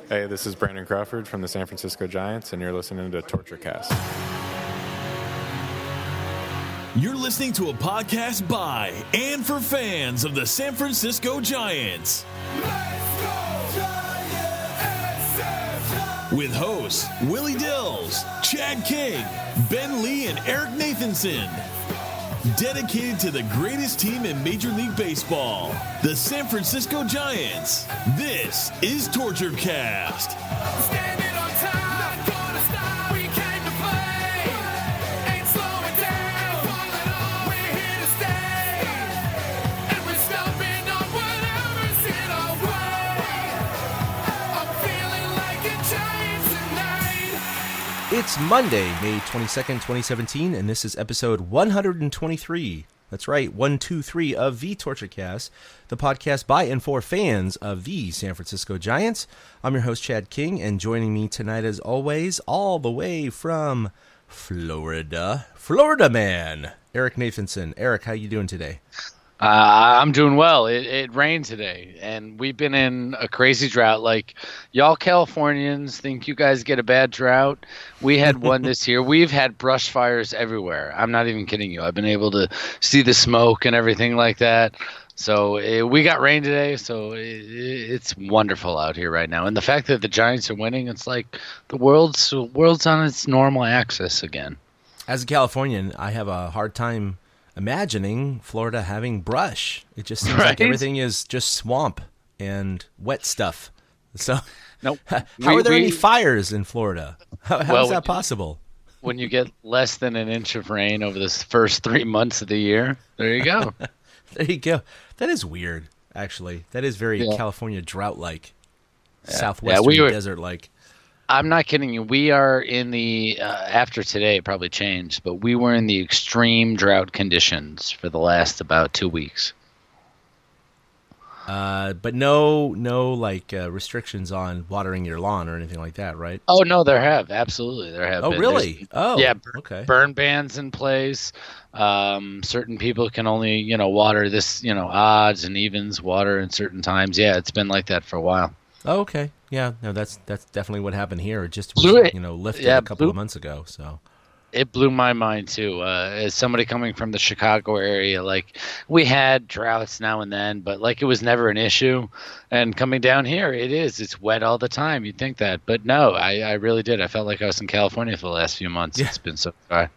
Hey, this is Brandon Crawford from the San Francisco Giants, and you're listening to TortureCast. You're listening to a podcast by and for fans of the San Francisco Giants. Let's go, Giants! With hosts Willie Dills, Chad King, Ben Lee, and Eric Nathanson. Dedicated to the greatest team in Major League Baseball, the San Francisco Giants. This is TortureCast. Standing on time, not gonna stop. We came to play, ain't slowing down. Falling on, we're here to stay, and we're stomping on whatever's in our way. I'm feeling like a Giant tonight. It's Monday, May 22nd, 2017, and this is episode 123. That's right, 123 of the TortureCast, the podcast by and for fans of the San Francisco Giants. I'm your host, Chad King, and joining me tonight, as always, all the way from Florida man, Eric Nathanson. Eric, how you doing today? I'm doing well. It rained today, and we've been in a crazy drought. Like, y'all Californians think you guys get a bad drought. We had one this year. We've had brush fires everywhere. I'm not even kidding you. I've been able to see the smoke and everything like that. So we got rain today, so it's wonderful out here right now. And the fact that the Giants are winning, it's like the world's on its normal axis again. As a Californian, I have a hard time imagining Florida having brush. It just seems like everything is just swamp and wet stuff. So, nope. How are there any fires in Florida? How is that possible? When you get less than an inch of rain over the first 3 months of the year, there you go. There you go. That is weird, actually. That is very California drought-like, southwestern desert-like. I'm not kidding you. We are in the, after today, it probably changed, but we were in the extreme drought conditions for the last about 2 weeks. But no restrictions on watering your lawn or anything like that, right? Oh, no, there have. Absolutely. There have been. Really? Okay. Burn bans in place. Certain people can only, water this, odds and evens water in certain times. Yeah, it's been like that for a while. Oh, okay. Yeah, no, that's definitely what happened here. It just was, lifted a couple of months ago. So it blew my mind too. As somebody coming from the Chicago area, like, we had droughts now and then, but like, it was never an issue. And coming down here, it's wet all the time. You'd think that, but no, I really did. I felt like I was in California for the last few months. Yeah. It's been so dry.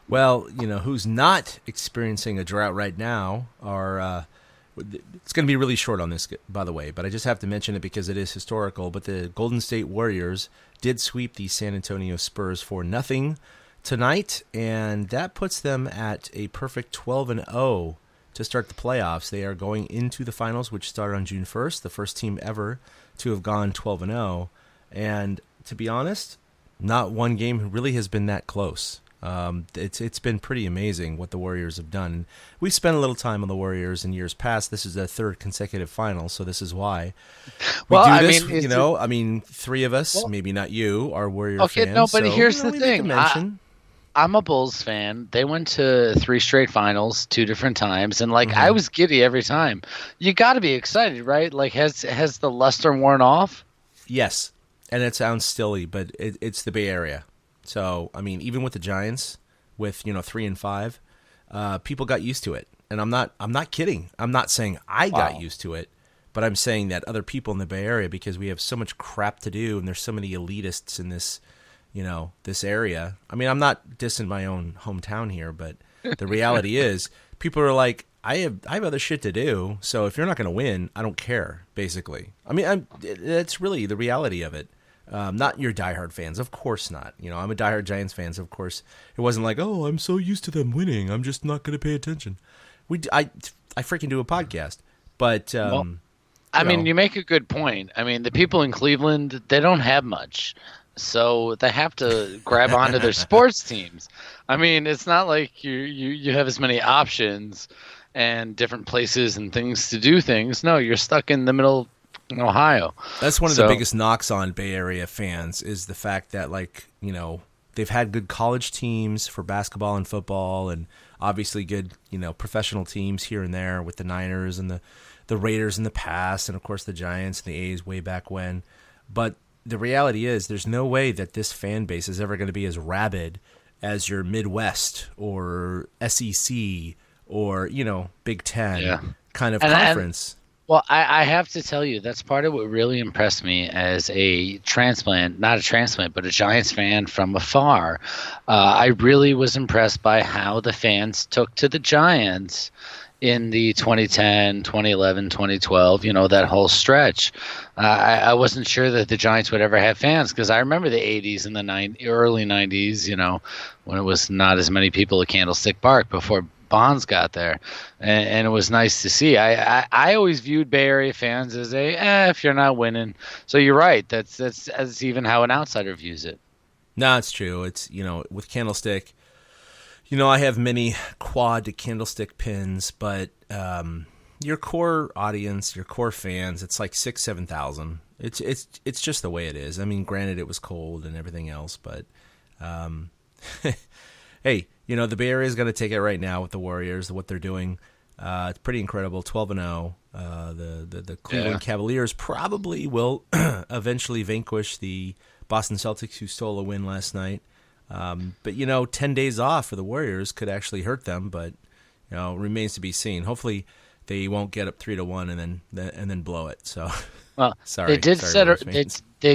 Well, who's not experiencing a drought right now are. It's going to be really short on this, by the way, but I just have to mention it because it is historical. But the Golden State Warriors did sweep the San Antonio Spurs 4-0 tonight, and that puts them at a perfect 12-0 to start the playoffs. They are going into the finals, which started on June 1st, the first team ever to have gone 12-0. And to be honest, not one game really has been that close. It's been pretty amazing what the Warriors have done. We spent a little time on the Warriors in years past. This is their third consecutive final, so this is why we do this. Three of us, maybe not you, are Warrior fans. Okay, no, but so, here's the thing. I'm a Bulls fan. They went to 3 straight finals 2 different times, and I was giddy every time. You got to be excited, right? Like, has the luster worn off? Yes, and it sounds silly, but it's the Bay Area. So, even with the Giants, with 3 and 5, people got used to it, and I'm not kidding. I'm not saying I got used to it, but I'm saying that other people in the Bay Area, because we have so much crap to do, and there's so many elitists in this, this area. I'm not dissing my own hometown here, but the reality is, people are like, I have other shit to do. So if you're not going to win, I don't care. Basically, that's really the reality of it. Not your diehard fans, of course not. I'm a diehard Giants fan, so of course it wasn't like, oh, I'm so used to them winning, I'm just not going to pay attention. I freaking do a podcast, but you make a good point. The people in Cleveland, they don't have much, so they have to grab onto their sports teams. It's not like you have as many options and different places and things to do things. No, you're stuck in the middle in Ohio. That's one of the biggest knocks on Bay Area fans is the fact that, they've had good college teams for basketball and football, and obviously good, professional teams here and there with the Niners and the Raiders in the past, and of course the Giants and the A's way back when. But the reality is there's no way that this fan base is ever going to be as rabid as your Midwest or SEC or, Big Ten kind of conference. Well, I have to tell you, that's part of what really impressed me as a not a transplant, but a Giants fan from afar. I really was impressed by how the fans took to the Giants in the 2010, 2011, 2012, that whole stretch. I wasn't sure that the Giants would ever have fans because I remember the 80s and the early 90s, when it was not as many people at Candlestick Park before Bonds got there, and it was nice to see. I always viewed Bay Area fans as if you're not winning. So you're right. That's even how an outsider views it. No, it's true. It's with Candlestick, I have many quad Candlestick pins, but your core audience, your core fans, it's like 6,000-7,000. It's just the way it is. I mean, granted, it was cold and everything else, but hey. The Bay Area is going to take it right now with the Warriors, what they're doing. It's pretty incredible, 12-0. The Cleveland Cavaliers probably will eventually vanquish the Boston Celtics, who stole a win last night. But 10 days off for the Warriors could actually hurt them, but remains to be seen. Hopefully, they won't get up 3-1 and then blow it. So, well, sorry, they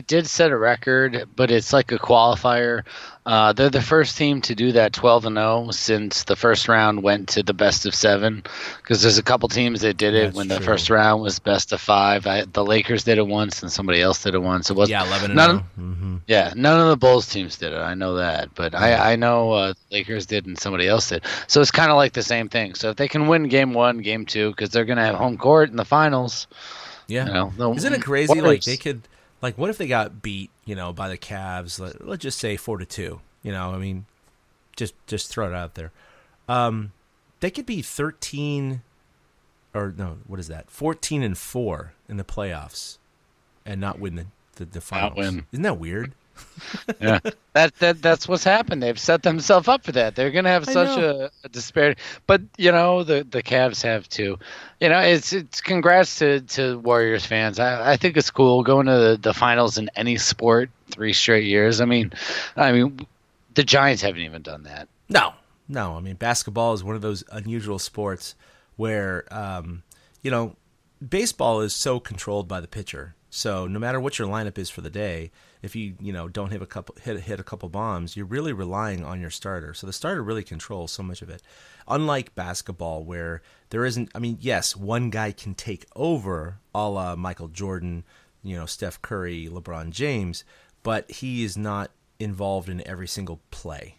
did set a record, but it's like a qualifier. They're the first team to do that 12-0 since the first round went to the best of 7. Because there's a couple teams that did it when the first round was best of 5. The Lakers did it once, and somebody else did it once. It was 11-0. Yeah, none of the Bulls teams did it. I know that, but I know Lakers did and somebody else did. So it's kind of like the same thing. So if they can win game 1, game 2, because they're going to have home court in the finals. Yeah, isn't it crazy? Like they could. Like, what if they got beat, by the Cavs? Let's just say 4-2. I mean, just throw it out there. They could be 14-4 in the playoffs, and not win the finals. Isn't that weird? Yeah, that's what's happened. They've set themselves up for that. They're going to have such a disparity. But the Cavs have too. It's congrats to Warriors fans. I think it's cool going to the finals in any sport 3 straight years. I mean, the Giants haven't even done that. No. I mean, basketball is one of those unusual sports where baseball is so controlled by the pitcher. So no matter what your lineup is for the day, if you don't hit a couple bombs, you're really relying on your starter. So the starter really controls so much of it. Unlike basketball, where there isn't. I mean, yes, one guy can take over, a la Michael Jordan, Steph Curry, LeBron James, but he is not involved in every single play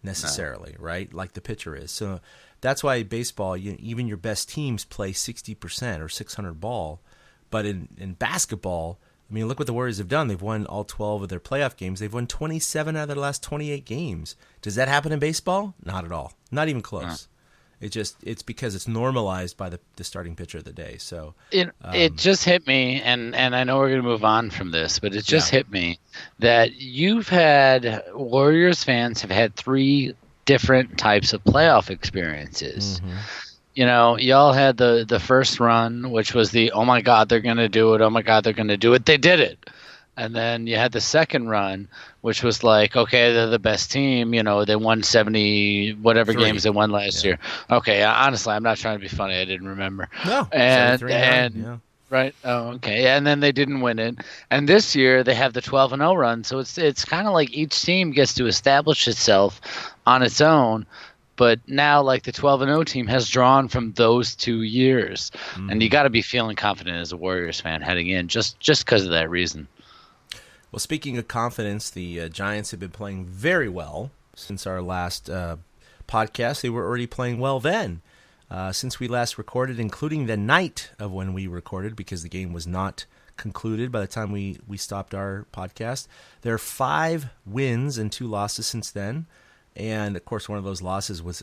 necessarily, right? Like the pitcher is. So that's why baseball, even your best teams play 60% or 600 ball. But in basketball, I mean, look what the Warriors have done. They've won all 12 of their playoff games. They've won 27 out of their last 28 games. Does that happen in baseball? Not at all. Not even close. It's because it's normalized by the starting pitcher of the day. So it just hit me, and I know we're going to move on from this, but it just hit me that Warriors fans have had 3 different types of playoff experiences. Mm-hmm. Y'all had the first run, which was the, oh, my God, they're going to do it. Oh, my God, they're going to do it. They did it. And then you had the second run, which was like, okay, they're the best team. They won 70 whatever games they won last year. Okay, honestly, I'm not trying to be funny. I didn't remember. No, right. Oh, okay. And then they didn't win it. And this year they have the 12-0 run. So it's kind of like each team gets to establish itself on its own. But now, like, the 12-0 team has drawn from those 2 years. Mm. And you got to be feeling confident as a Warriors fan heading in just because of that reason. Well, speaking of confidence, the Giants have been playing very well since our last podcast. They were already playing well then. Since we last recorded, including the night of when we recorded, because the game was not concluded by the time we stopped our podcast. There are 5 wins and 2 losses since then. And, of course, one of those losses was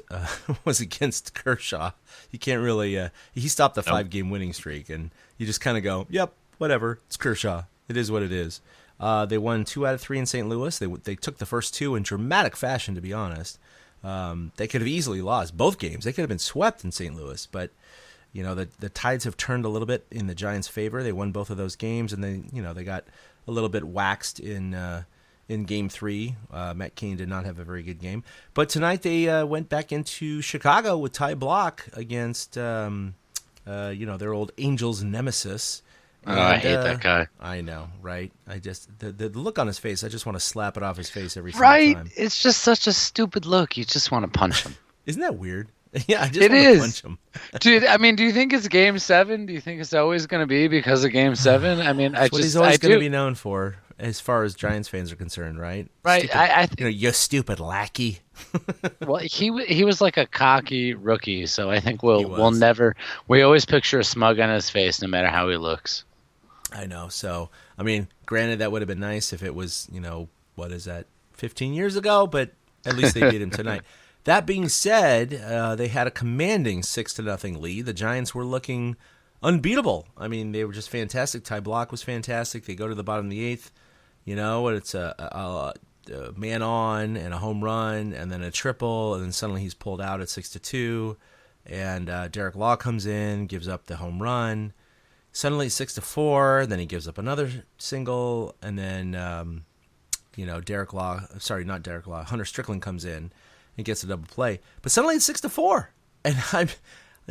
against Kershaw. You can't really he stopped the 5-game winning streak, and you just kind of go, yep, whatever, it's Kershaw. It is what it is. They won 2 out of 3 in St. Louis. They took the first 2 in dramatic fashion, to be honest. They could have easily lost both games. They could have been swept in St. Louis, but the tides have turned a little bit in the Giants' favor. They won both of those games, and they got a little bit waxed in Game 3. Matt Cain did not have a very good game. But tonight they went back into Chicago with Ty Block against their old Angels nemesis. Oh, I hate that guy. I know, right? I just the look on his face. I just want to slap it off his face every single Right? time. It's just such a stupid look. You just want to punch him. Isn't that weird? Yeah, I just It want is. to punch him. Dude, I mean, do you think it's Game 7? Do you think it's always going to be because of Game 7? I mean, That's what he's always going to be known for, as far as Giants fans are concerned, right? Right. Stupid, you stupid lackey. Well, he was like a cocky rookie, so I think we'll never. We always picture a smug on his face, no matter how he looks. I know. So, I mean, granted, that would have been nice if it was, what is that, 15 years ago? But at least they beat him tonight. That being said, they had a commanding 6-0 lead. The Giants were looking unbeatable. I mean, they were just fantastic. Ty Block was fantastic. They go to the bottom of the eighth, and it's a man on and a home run, and then a triple, and then suddenly he's pulled out at 6-2, and Derek Law comes in, gives up the home run. Suddenly 6-4, then he gives up another single, and then Hunter Strickland comes in and gets a double play. But suddenly it's 6-4, and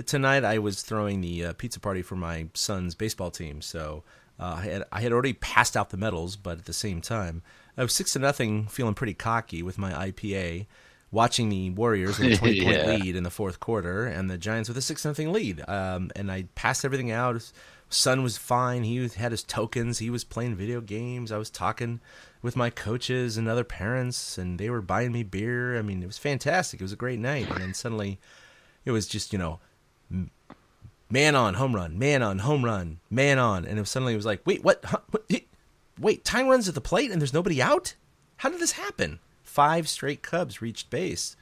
tonight I was throwing the pizza party for my son's baseball team, so I had already passed out the medals, but at the same time I was 6-0, feeling pretty cocky with my IPA, watching the Warriors with a 20-point lead in the fourth quarter, and the Giants with a 6-0 lead. And I passed everything out. His son was fine. He had his tokens. He was playing video games. I was talking with my coaches and other parents, and they were buying me beer. I mean, it was fantastic. It was a great night. And then suddenly it was just, man on, home run, man on, home run, man on. And suddenly it was like, wait, what? Huh? Wait, time runs at the plate and there's nobody out? How did this happen? 5 straight Cubs reached base.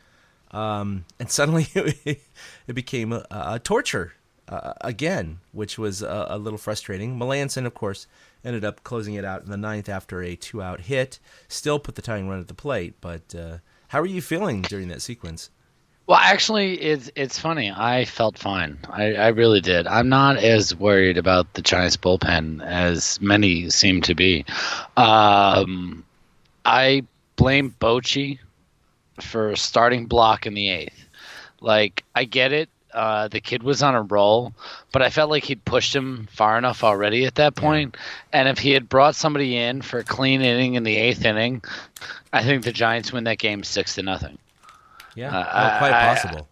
And suddenly it became a torture again, which was a little frustrating. Melanson, of course, ended up closing it out in the 9th after a 2-out hit. Still put the tying run at the plate. But how are you feeling during that sequence? Well, actually, it's funny. I felt fine. I really did. I'm not as worried about the Giants bullpen as many seem to be. I blame Bochy for starting Block in the 8th. Like, I get it. The kid was on a roll, but I felt like he'd pushed him far enough already at that point. And if he had brought somebody in for a clean inning in the 8th inning, I think the Giants win that game 6-0. Yeah, quite possible.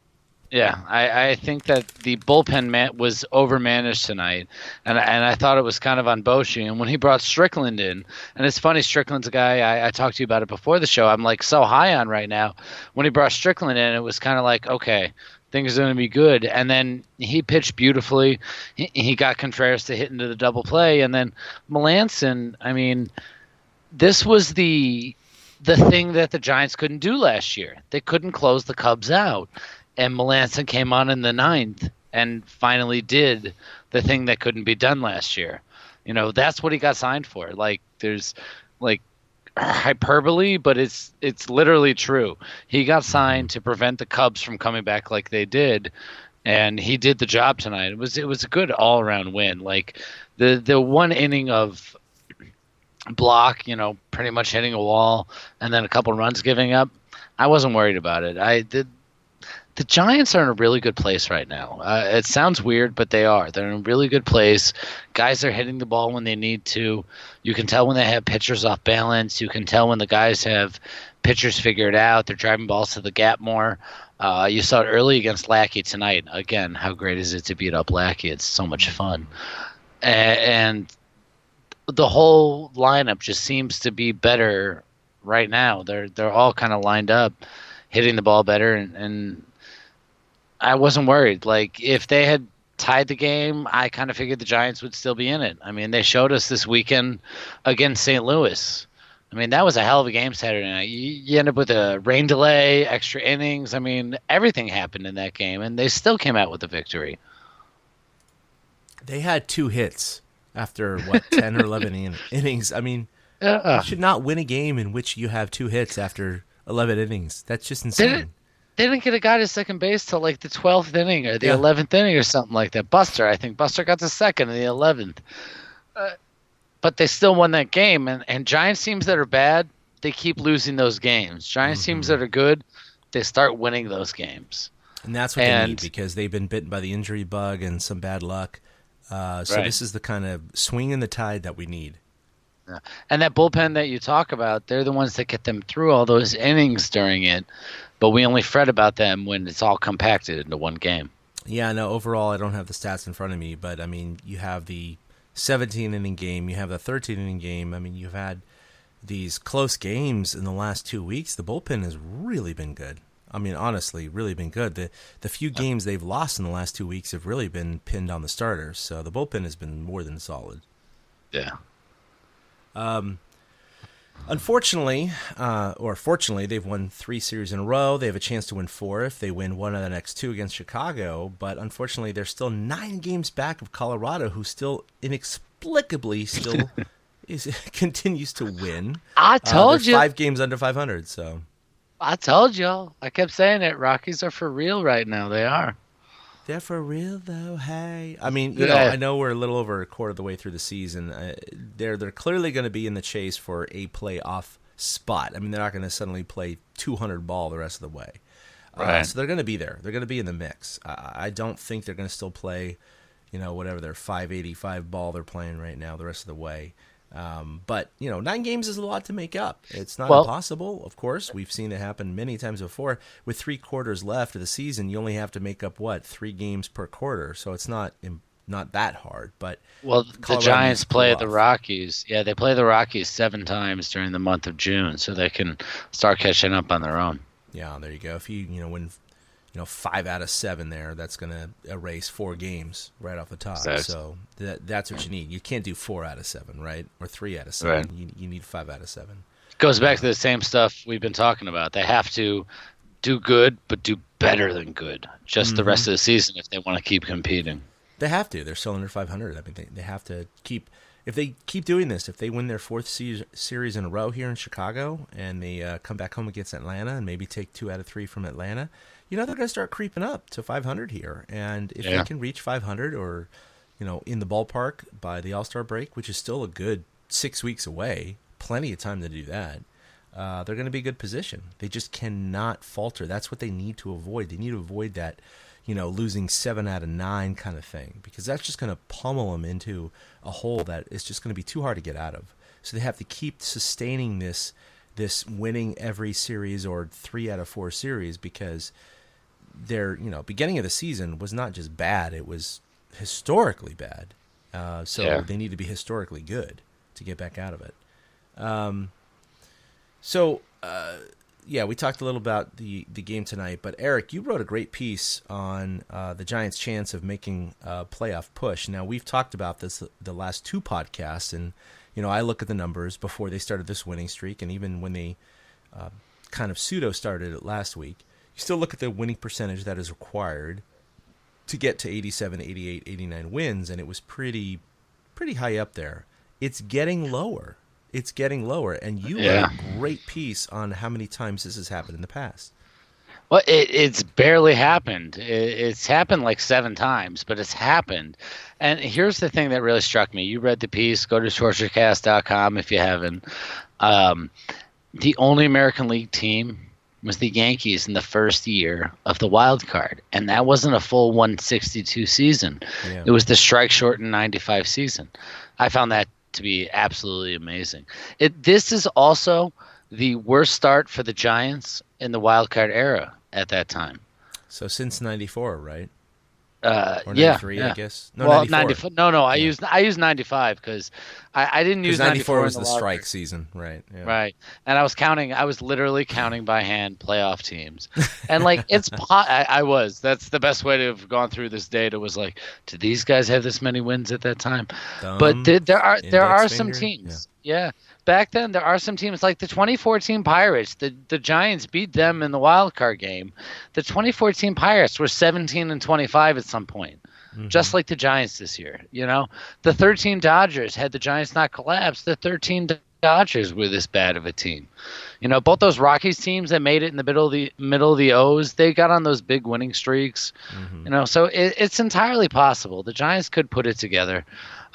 I think that the bullpen was overmanaged tonight, and I thought it was kind of on Bochy. And when he brought Strickland in, and it's funny, Strickland's a guy I talked to you about it before the show. I'm like so high on right now. When he brought Strickland in, it was kind of like, okay, things are going to be good. And then he pitched beautifully. He got Contreras to hit into the double play, and then Melanson. I mean, this was the thing that the Giants couldn't do last year. They couldn't close the Cubs out. And Melanson came on in the 9th and finally did the thing that couldn't be done last year. That's what he got signed for. Like, there's like hyperbole, but it's literally true. He got signed to prevent the Cubs from coming back like they did, and he did the job tonight. It was a good all-around win. Like, the one inning of Block, pretty much hitting a wall, and then a couple runs giving up, I wasn't worried about it. The Giants are in a really good place right now. It sounds weird, but they are. They're in a really good place. Guys are hitting the ball when they need to. You can tell when they have pitchers off balance. You can tell when the guys have pitchers figured out. They're driving balls to the gap more. You saw it early against Lackey tonight. Again, how great is it to beat up Lackey? It's so much fun. And the whole lineup just seems to be better right now. They're all kind of lined up, hitting the ball better, and I wasn't worried. Like, if they had tied the game, I kind of figured the Giants would still be in it. I mean, they showed us this weekend against St. Louis. I mean, that was a hell of a game Saturday night. You end up with a rain delay, extra innings. I mean, everything happened in that game, and they still came out with the victory. They had 2 hits after, 10 or 11 innings. I mean, you should not win a game in which you have 2 hits after 11 innings. That's just insane. They didn't get a guy to second base till like the 12th inning or the 11th inning or something like that. I think Buster got to second in the 11th. But but they still won that game. And Giants teams that are bad, they keep losing those games. Giants teams that are good, they start winning those games. And that's what they need, because they've been bitten by the injury bug and some bad luck. So this is the kind of swing in the tide that we need. Yeah. And that bullpen that you talk about, they're the ones that get them through all those innings during it. But we only fret about them when it's all compacted into one game. Yeah, no, overall, I don't have the stats in front of me, but, I mean, you have the 17-inning game, you have the 13-inning game. I mean, you've had these close games in the last 2 weeks. The bullpen has really been good. I mean, honestly, really been good. The few games they've lost in the last 2 weeks have really been pinned on the starters, so the bullpen has been more than solid. Yeah. Unfortunately, or fortunately, they've won 3 series in a row. They have a chance to win 4 if they win one of the next 2 against Chicago. But unfortunately, they're still 9 games back of Colorado, who still inexplicably continues to win. I told they're you. 5 games under 500. So I told y'all. I kept saying it. Rockies are for real right now. They are. they're for real, though. Hey, I mean, you know, I know we're a little over a quarter of the way through the season. They're clearly going to be in the chase for a playoff spot. I mean, they're not going to suddenly play 200 ball the rest of the way. Right. So they're going to be there. They're going to be in the mix. I don't think they're going to still play, you know, whatever their 585 ball they're playing right now the rest of the way. But, you know, 9 games is a lot to make up. It's not impossible, of course. We've seen it happen many times before. With 3 quarters left of the season, you only have to make up, 3 games per quarter. So it's not that hard. But the Giants play the Rockies. Yeah, they play the Rockies 7 times during the month of June, so they can start catching up on their own. Yeah, there you go. If you win 5 out of 7 there, that's going to erase 4 games right off the top. Exactly. So that's what you need. You can't do 4 out of 7, right? Or 3 out of 7. Right. You need 5 out of 7. Goes back to the same stuff we've been talking about. They have to do good, but do better than good just the rest of the season if they want to keep competing. They have to. They're still under 500. I mean, they have to keep. If they keep doing this, if they win their 4th series in a row here in Chicago and they come back home against Atlanta and maybe take 2 out of 3 from Atlanta, they're going to start creeping up to 500 here. And if they can reach 500 or, in the ballpark by the All-Star break, which is still a good 6 weeks away, plenty of time to do that, they're going to be a good position. They just cannot falter. That's what they need to avoid. They need to avoid that, losing 7 out of 9 kind of thing, because that's just going to pummel them into a hole that is just going to be too hard to get out of. So they have to keep sustaining this winning every series or 3 out of 4 series, because their beginning of the season was not just bad, it was historically bad. They need to be historically good to get back out of it. We talked a little about the game tonight, but Eric, you wrote a great piece on the Giants' chance of making a playoff push. Now, we've talked about this the last 2 podcasts, and I look at the numbers before they started this winning streak, and even when they kind of pseudo started it last week. You still look at the winning percentage that is required to get to 87, 88, 89 wins, and it was pretty high up there. It's getting lower. And you wrote a great piece on how many times this has happened in the past. Well, it's barely happened. It's happened like 7 times, but it's happened. And here's the thing that really struck me. You read the piece. Go to TortureCast.com if you haven't. The only American League team was the Yankees in the first year of the wild card, and that wasn't a full 162 season. Yeah. It was the strike-shortened 95 season. I found that to be absolutely amazing. This is also the worst start for the Giants in the wild card era at that time. So since 94, right? Or 93, I guess. No, 94. No. I used 95 because I didn't use 94 was the strike season, right? Yeah. Right. And I was literally counting by hand playoff teams, and I was. That's the best way to have gone through this data. Was like, did these guys have this many wins at that time? But there are some teams. Yeah. Back then, there are some teams like the 2014 Pirates. The Giants beat them in the wild card game. The 2014 Pirates were 17-25 at some point, just like the Giants this year. The 13 Dodgers, had the Giants not collapsed, the 13 Dodgers were this bad of a team. Both those Rockies teams that made it in the middle of the O's, they got on those big winning streaks. So it's entirely possible the Giants could put it together.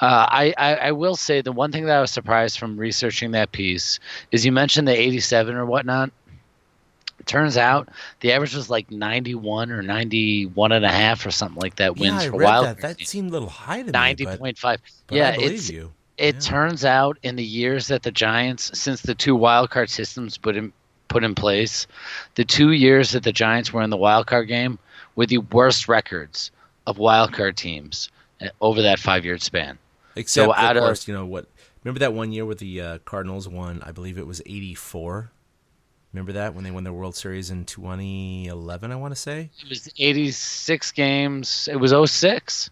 I will say the one thing that I was surprised from researching that piece is you mentioned the 87 or whatnot. It turns out the average was like 91 or 91 and a half or something like that Yeah, wins I for read wild that. card That teams. seemed a little high to me, but 90.5. I Yeah, believe you. it Yeah. turns out in the years that the Giants, since the two wild card systems put in place, the 2 years that the Giants were in the wild card game were the worst records of wild card teams over that 5 year span. Except, So out of of course, you know what? Remember that one year where the Cardinals won? I believe it was 84. Remember that when they won their World Series in 2011? I want to say it was 86 games. It was '06.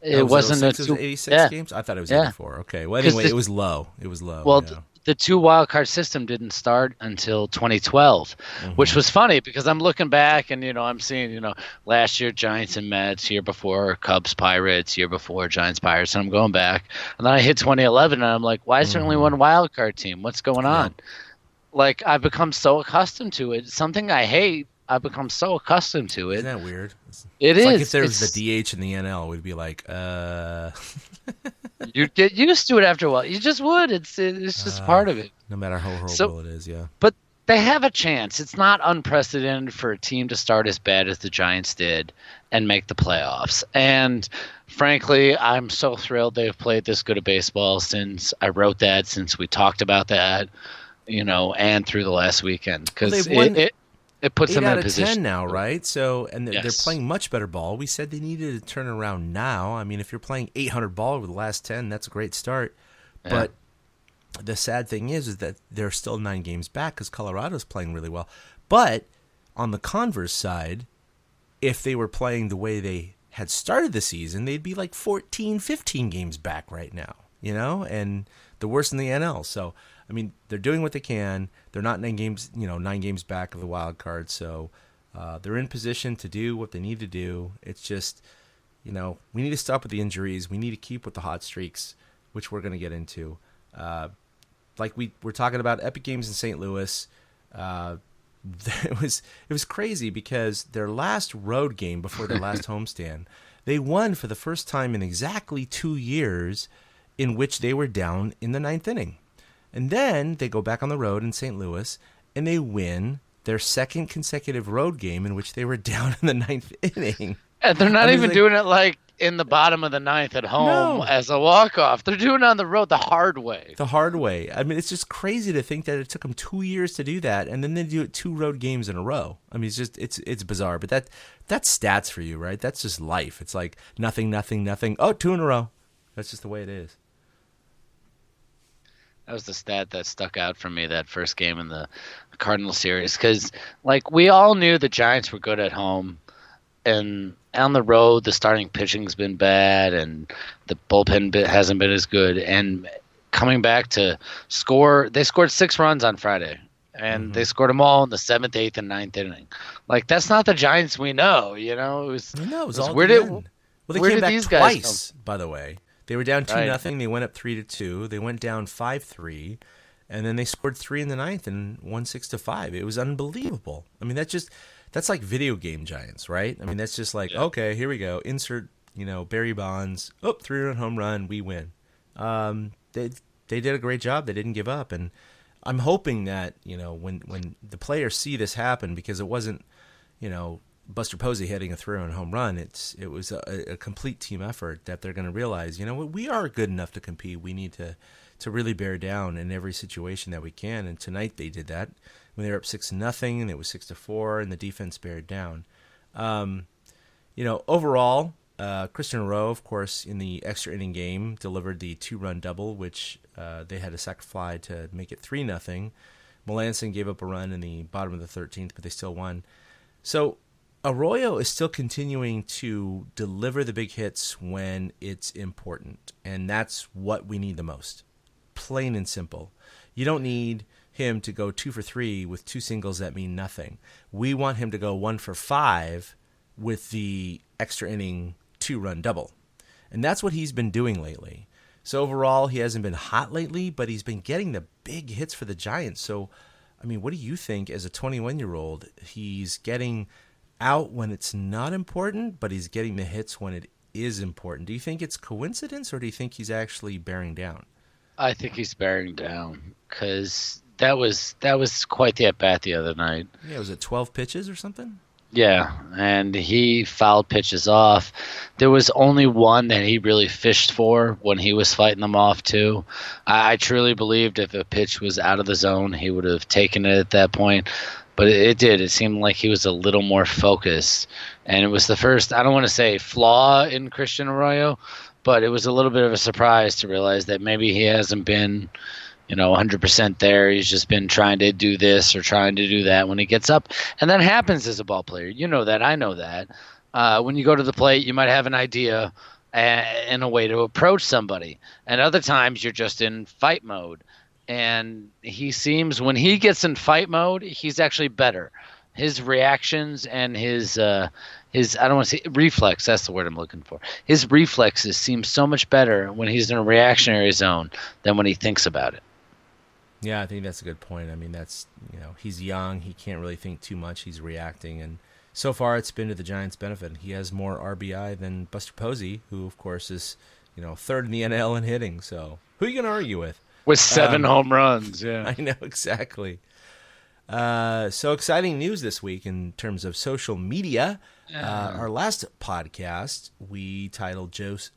It was wasn't a 06? It two. was 86 Yeah, games. I thought it was yeah. 84. Okay. Well, 'Cause anyway, the- it was low. It was low. Well, yeah. the two wild card system didn't start until 2012, which was funny because I'm looking back and I'm seeing last year Giants and Mets, year before Cubs Pirates, year before Giants Pirates, and I'm going back and then I hit 2011 and I'm like, why is there only one wild card team? What's going on? Like I've become so accustomed to it. Something I hate. I've become so accustomed to it. Isn't that weird? It It's is. like if there was It's- the DH in the NL, we'd be like, You'd get used to it after a while. You just would. It's just part of it. no matter how horrible So- it is, yeah. But they have a chance. It's not unprecedented for a team to start as bad as the Giants did and make the playoffs. And frankly, I'm so thrilled they've played this good of baseball since I wrote that, since we talked about that, and through the last weekend. Because They've won it puts 8 them in out a of position. 10 now, right? So, and they're Yes. playing much better ball. We said they needed to turn around now. I mean, if you're playing 800 ball over the last 10, that's a great start. Yeah. But the sad thing is that they're still 9 games back because Colorado's playing really well. But on the converse side, if they were playing the way they had started the season, they'd be like 14, 15 games back right now, and the worst in the NL. So, I mean, they're doing what they can. They're not 9 games back of the wild card. So they're in position to do what they need to do. It's just, we need to stop with the injuries. We need to keep with the hot streaks, which we're going to get into. Like we're talking about Epic Games in St. Louis. It was crazy because their last road game before their last homestand, they won for the first time in exactly 2 years, in which they were down in the 9th inning. And then they go back on the road in St. Louis and they win their second consecutive road game in which they were down in the 9th inning. And they're not I mean, even like- doing it like in the bottom of the 9th at home No. as a walk-off. They're doing it on the road the hard way. The hard way. I mean, it's just crazy to think that it took them 2 years to do that, and then they do it 2 road games in a row. I mean, it's bizarre. But that's stats for you, right? That's just life. It's like nothing, nothing, nothing. Oh, 2 in a row. That's just the way it is. That was the stat that stuck out for me that first game in the Cardinal series because, we all knew the Giants were good at home, and on the road the starting pitching's been bad and the bullpen hasn't been as good. And coming back to score, they scored 6 runs on Friday, and they scored them all in the 7th, 8th, and 9th inning. That's not the Giants we know. It was. I know, it was it's all where at the did- end. Well, they where came did back these guys twice, by the way. They were down 2-0. They went up 3-2. They went down 5-3, and then they scored 3 in the 9th and won 6-5. It was unbelievable. I mean, that's like video game Giants, right? I mean, that's just like, okay, here we go. Insert, Barry Bonds. 3-run home run. We win. They did a great job. They didn't give up, and I'm hoping that when the players see this happen, because it wasn't Buster Posey hitting a 3-run home run. It was a complete team effort, that they're going to realize, we are good enough to compete. We need to really bear down in every situation that we can. And tonight they did that when they were up 6-0, and it was 6-4, and the defense bared down. Overall, Christian Rowe, of course, in the extra inning game, delivered the 2-run double, which they had a sac fly to make it 3-0. Melanson gave up a run in the bottom of the 13th, but they still won. So Arroyo is still continuing to deliver the big hits when it's important, and that's what we need the most. Plain and simple. You don't need him to go 2 for 3 with 2 singles that mean nothing. We want him to go 1 for 5 with the extra inning 2-run double. And that's what he's been doing lately. So overall, he hasn't been hot lately, but he's been getting the big hits for the Giants. So, I mean, what do you think as a 21-year-old? He's getting out when it's not important, but he's getting the hits when it is important. Do you think it's coincidence, or do you think he's actually bearing down? I think he's bearing down because that was quite the at bat the other night. Yeah, was it 12 pitches or something? Yeah, and he fouled pitches off. There was only one that he really fished for when he was fighting them off too. I truly believed if a pitch was out of the zone, he would have taken it at that point. But it did. It seemed like he was a little more focused. And it was the first, I don't want to say flaw in Christian Arroyo, but it was a little bit of a surprise to realize that maybe he hasn't been 100% there. He's just been trying to do this or trying to do that when he gets up. And that happens as a ball player. You know that. I know that. When you go to the plate, you might have an idea and a way to approach somebody. And other times you're just in fight mode. And he seems, when he gets in fight mode, he's actually better. His reactions and his I don't want to say reflex, that's the word I'm looking for. His reflexes seem so much better when he's in a reactionary zone than when he thinks about it. Yeah, I think that's a good point. I mean, that's, he's young. He can't really think too much. He's reacting. And so far, it's been to the Giants' benefit. He has more RBI than Buster Posey, who, of course, is, third in the NL in hitting. So who are you going to argue with? With 7 home runs, yeah. I know, exactly. So exciting news this week in terms of social media. Our last podcast, we titled Josh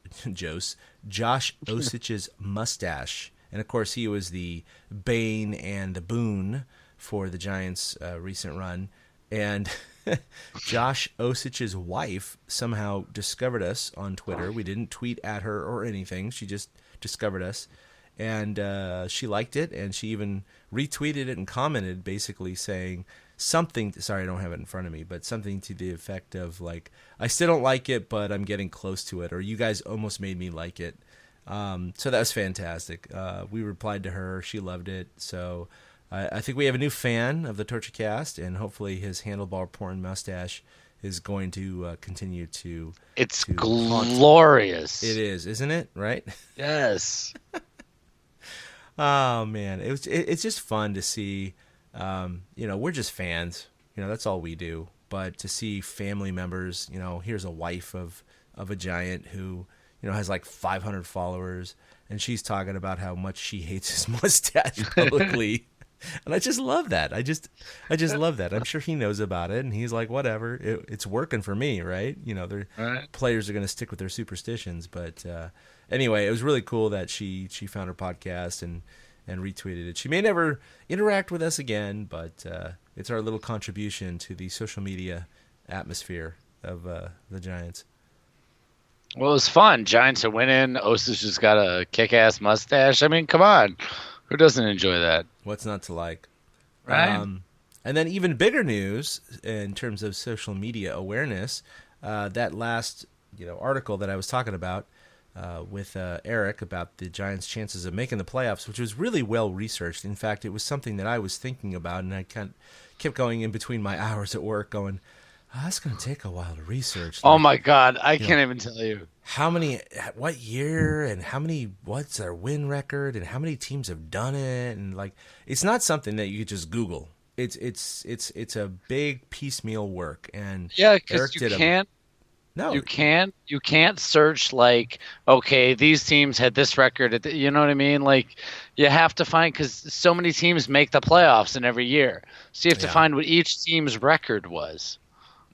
Osich's Mustache. And, of course, he was the bane and the boon for the Giants' recent run. And Josh Osich's wife somehow discovered us on Twitter. We didn't tweet at her or anything. She just discovered us. And she liked it, and she even retweeted it and commented basically saying something. Sorry, I don't have it in front of me, but something to the effect of, like, I still don't like it, but I'm getting close to it, or you guys almost made me like it. So that was fantastic. We replied to her. She loved it. So I think we have a new fan of the TortureCast, and hopefully his handlebar porn mustache is going to continue to. It's glorious. It is, isn't it? Right? Yes. Oh man, it's just fun to see. We're just fans. That's all we do. But to see family members, here's a wife of a Giant who has like 500 followers, and she's talking about how much she hates his mustache publicly. And I just love that. I just love that. I'm sure he knows about it, and he's like, whatever. It's working for me, right? Right. Players are going to stick with their superstitions. But anyway, it was really cool that she found her podcast and retweeted it. She may never interact with us again, but it's our little contribution to the social media atmosphere of the Giants. Well, it was fun. Giants are winning. Osich just got a kick-ass mustache. I mean, come on. Who doesn't enjoy that? What's not to like? Right. And then even bigger news in terms of social media awareness, that last article that I was talking about with Eric about the Giants' chances of making the playoffs, which was really well researched. In fact, it was something that I was thinking about, and I kept going in between my hours at work going, that's going to take a while to research. Oh, my God. I can't even tell you. What year, and what's their win record, and how many teams have done it, and it's not something that you could just Google. It's a big piecemeal work, and yeah, because you can't search okay, these teams had this record. You know what I mean? You have to find, because so many teams make the playoffs in every year, so you have to find what each team's record was.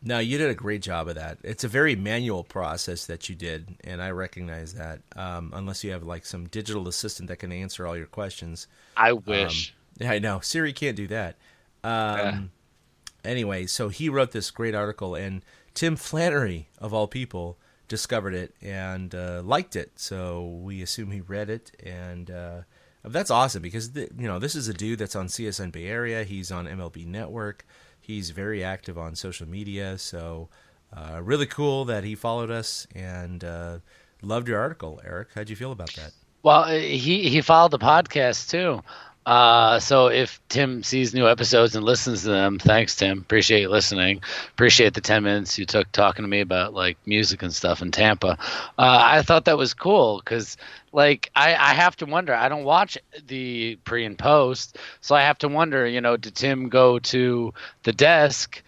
No, you did a great job of that. It's a very manual process that you did, and I recognize that. Unless you have some digital assistant that can answer all your questions. I wish. Yeah, I know. Siri can't do that. Anyway, so he wrote this great article, and Tim Flannery, of all people, discovered it and liked it. So we assume he read it, and that's awesome because this is a dude that's on CSN Bay Area. He's on MLB Network. He's very active on social media, so really cool that he followed us and loved your article, Eric. How'd you feel about that? Well, he followed the podcast too. So if Tim sees new episodes and listens to them, thanks, Tim. Appreciate you listening. Appreciate the 10 minutes you took talking to me about music and stuff in Tampa. I thought that was cool because I have to wonder. I don't watch the pre and post, so I have to wonder, did Tim go to the desk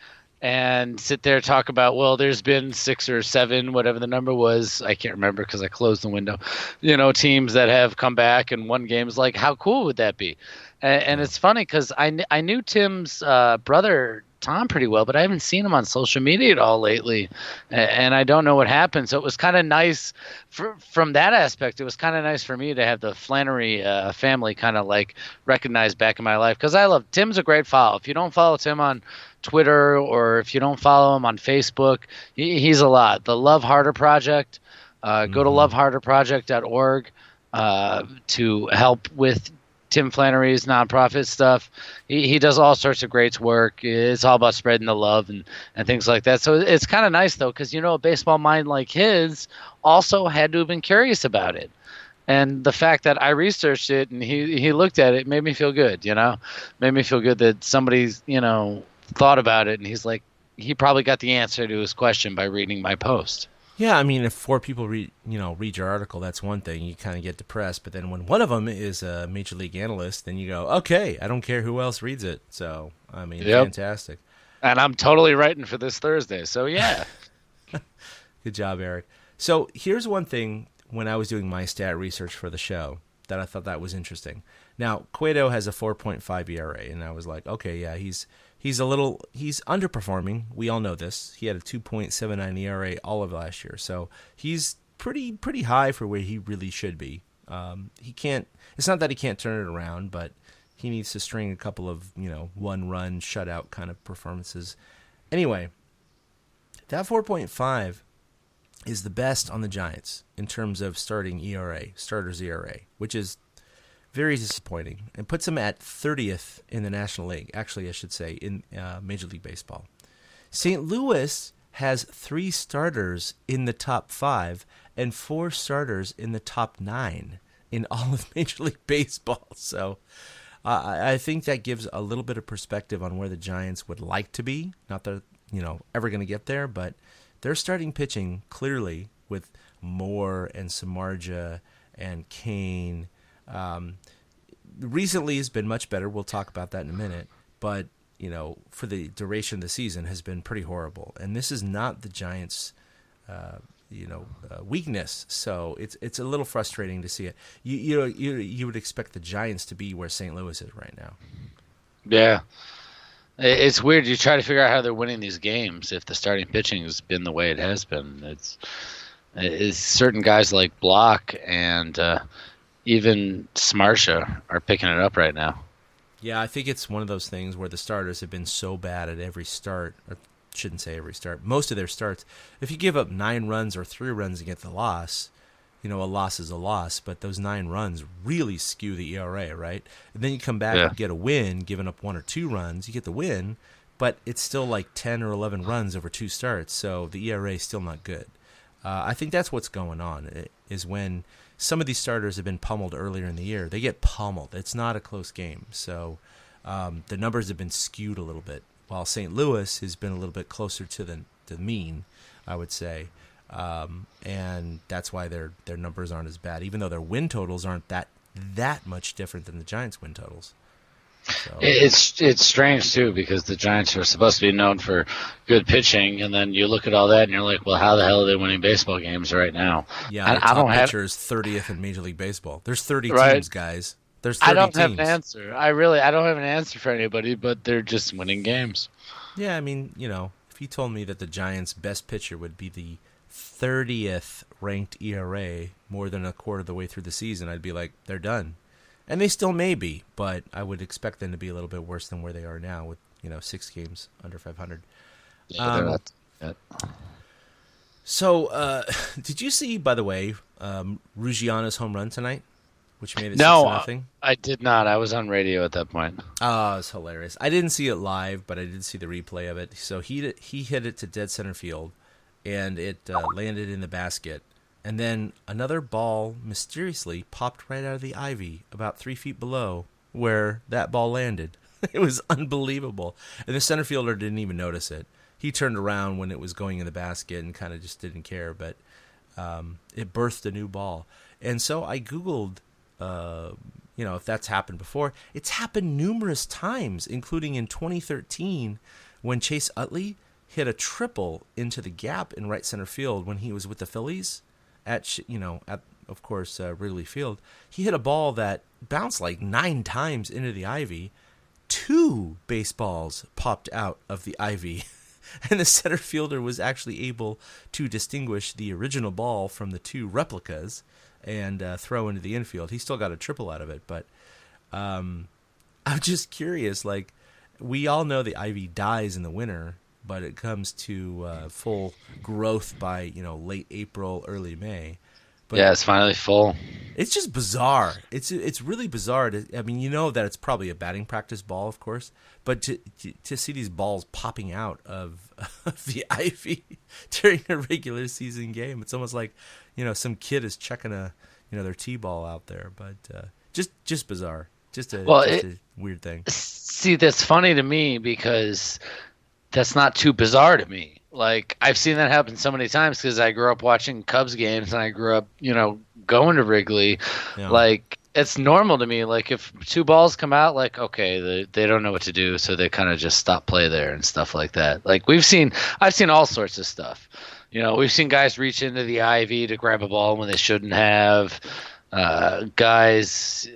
and sit there and talk about, well, there's been 6 or 7, whatever the number was, I can't remember because I closed the window, teams that have come back and won games. Like, how cool would that be? And it's funny because I knew Tim's brother Tom pretty well, but I haven't seen him on social media at all lately, and I don't know what happened. So it was kind of nice from that aspect. It was kind of nice for me to have the Flannery family kind of like recognized back in my life, because I love Tim's a great follow. If you don't follow Tim on Twitter, or if you don't follow him on Facebook, he's a lot. The Love Harder Project. Go to loveharderproject.org to help with Tim Flannery's nonprofit stuff. He does all sorts of great work. It's all about spreading the love and things like that. So it's kind of nice, though, because, a baseball mind like his also had to have been curious about it. And the fact that I researched it and he looked at it made me feel good, made me feel good that somebody's, thought about it. And he's like, he probably got the answer to his question by reading my post. Yeah, I mean, if 4 people read your article, that's one thing. You kind of get depressed. But then when one of them is a major league analyst, then you go, okay, I don't care who else reads it. So, I mean, Fantastic. And I'm totally writing for this Thursday. So, yeah. Good job, Eric. So here's one thing when I was doing my stat research for the show that I thought that was interesting. Now, Cueto has a 4.5 ERA, and I was like, okay, yeah, he's underperforming. We all know this. He had a 2.79 ERA all of last year, so he's pretty high for where he really should be. He can't. It's not that he can't turn it around, but he needs to string a couple of 1-run shutout kind of performances. Anyway, that 4.5 is the best on the Giants in terms of starters ERA, which is very disappointing, and puts him at 30th in the National League. Actually, I should say in Major League Baseball. St. Louis has 3 starters in the top 5 and 4 starters in the top 9 in all of Major League Baseball. So I think that gives a little bit of perspective on where the Giants would like to be. Not that ever going to get there, but they're starting pitching clearly with Moore and Samardzija and Kane. Recently has been much better. We'll talk about that in a minute. But, for the duration of the season has been pretty horrible. And this is not the Giants' weakness. So it's a little frustrating to see it. You would expect the Giants to be where St. Louis is right now. Yeah. It's weird. You try to figure out how they're winning these games if the starting pitching has been the way it has been. It's certain guys like Block and even Smarsha are picking it up right now. Yeah, I think it's one of those things where the starters have been so bad at every start. Or shouldn't say every start. Most of their starts, if you give up 9 runs or 3 runs and get the loss, a loss is a loss, but those 9 runs really skew the ERA, right? And then you come back and get a win, giving up 1 or 2 runs, you get the win, but it's still like 10 or 11 runs over 2 starts, so the ERA is still not good. I think that's what's going on, is when some of these starters have been pummeled earlier in the year, they get pummeled. It's not a close game, so the numbers have been skewed a little bit, while St. Louis has been a little bit closer to the mean, I would say. And that's why their numbers aren't as bad, even though their win totals aren't that much different than the Giants' win totals. So. It's strange too, because the Giants are supposed to be known for good pitching, and then you look at all that and you're like, well, how the hell are they winning baseball games right now? Yeah, I don't have pitcher is 30th in Major League Baseball. There's 30 teams, guys. There's 30 I don't teams. have an answer. I don't have an answer for anybody, but they're just winning games. Yeah, I mean, if you told me that the Giants' best pitcher would be the 30th ranked ERA more than a quarter of the way through the season, I'd be like, they're done. And they still may be, but I would expect them to be a little bit worse than where they are now with, 6 games under 500. Yeah, they're not yet. So, did you see, by the way, Ruggiano's home run tonight, which made it 6-0? I did not. I was on radio at that point. Oh, it's hilarious. I didn't see it live, but I did see the replay of it. So he hit it to dead center field, and it landed in the basket. And then another ball mysteriously popped right out of the ivy about 3 feet below where that ball landed. It was unbelievable. And the center fielder didn't even notice it. He turned around when it was going in the basket and kind of just didn't care. But it birthed a new ball. And so I Googled, if that's happened before. It's happened numerous times, including in 2013 when Chase Utley hit a triple into the gap in right center field when he was with the Phillies at of course Wrigley Field. He hit a ball that bounced like 9 times into the ivy. 2 baseballs popped out of the ivy, and the center fielder was actually able to distinguish the original ball from the 2 replicas and throw into the infield. He still got a triple out of it, but I'm just curious. Like, we all know the ivy dies in the winter, but it comes to full growth by late April, early May. But yeah, it's finally full. it's just bizarre. It's really bizarre. I mean, that it's probably a batting practice ball, of course, but to see these balls popping out of the ivy during a regular season game, it's almost like some kid is checking their T-ball out there. But just bizarre. Just a weird thing. See, that's funny to me because that's not too bizarre to me. Like, I've seen that happen so many times because I grew up watching Cubs games and I grew up, going to Wrigley. Yeah. Like, it's normal to me. Like, if 2 balls come out, like, okay, they don't know what to do, so they kind of just stop play there and stuff like that. Like, I've seen all sorts of stuff. We've seen guys reach into the ivy to grab a ball when they shouldn't have. Guys,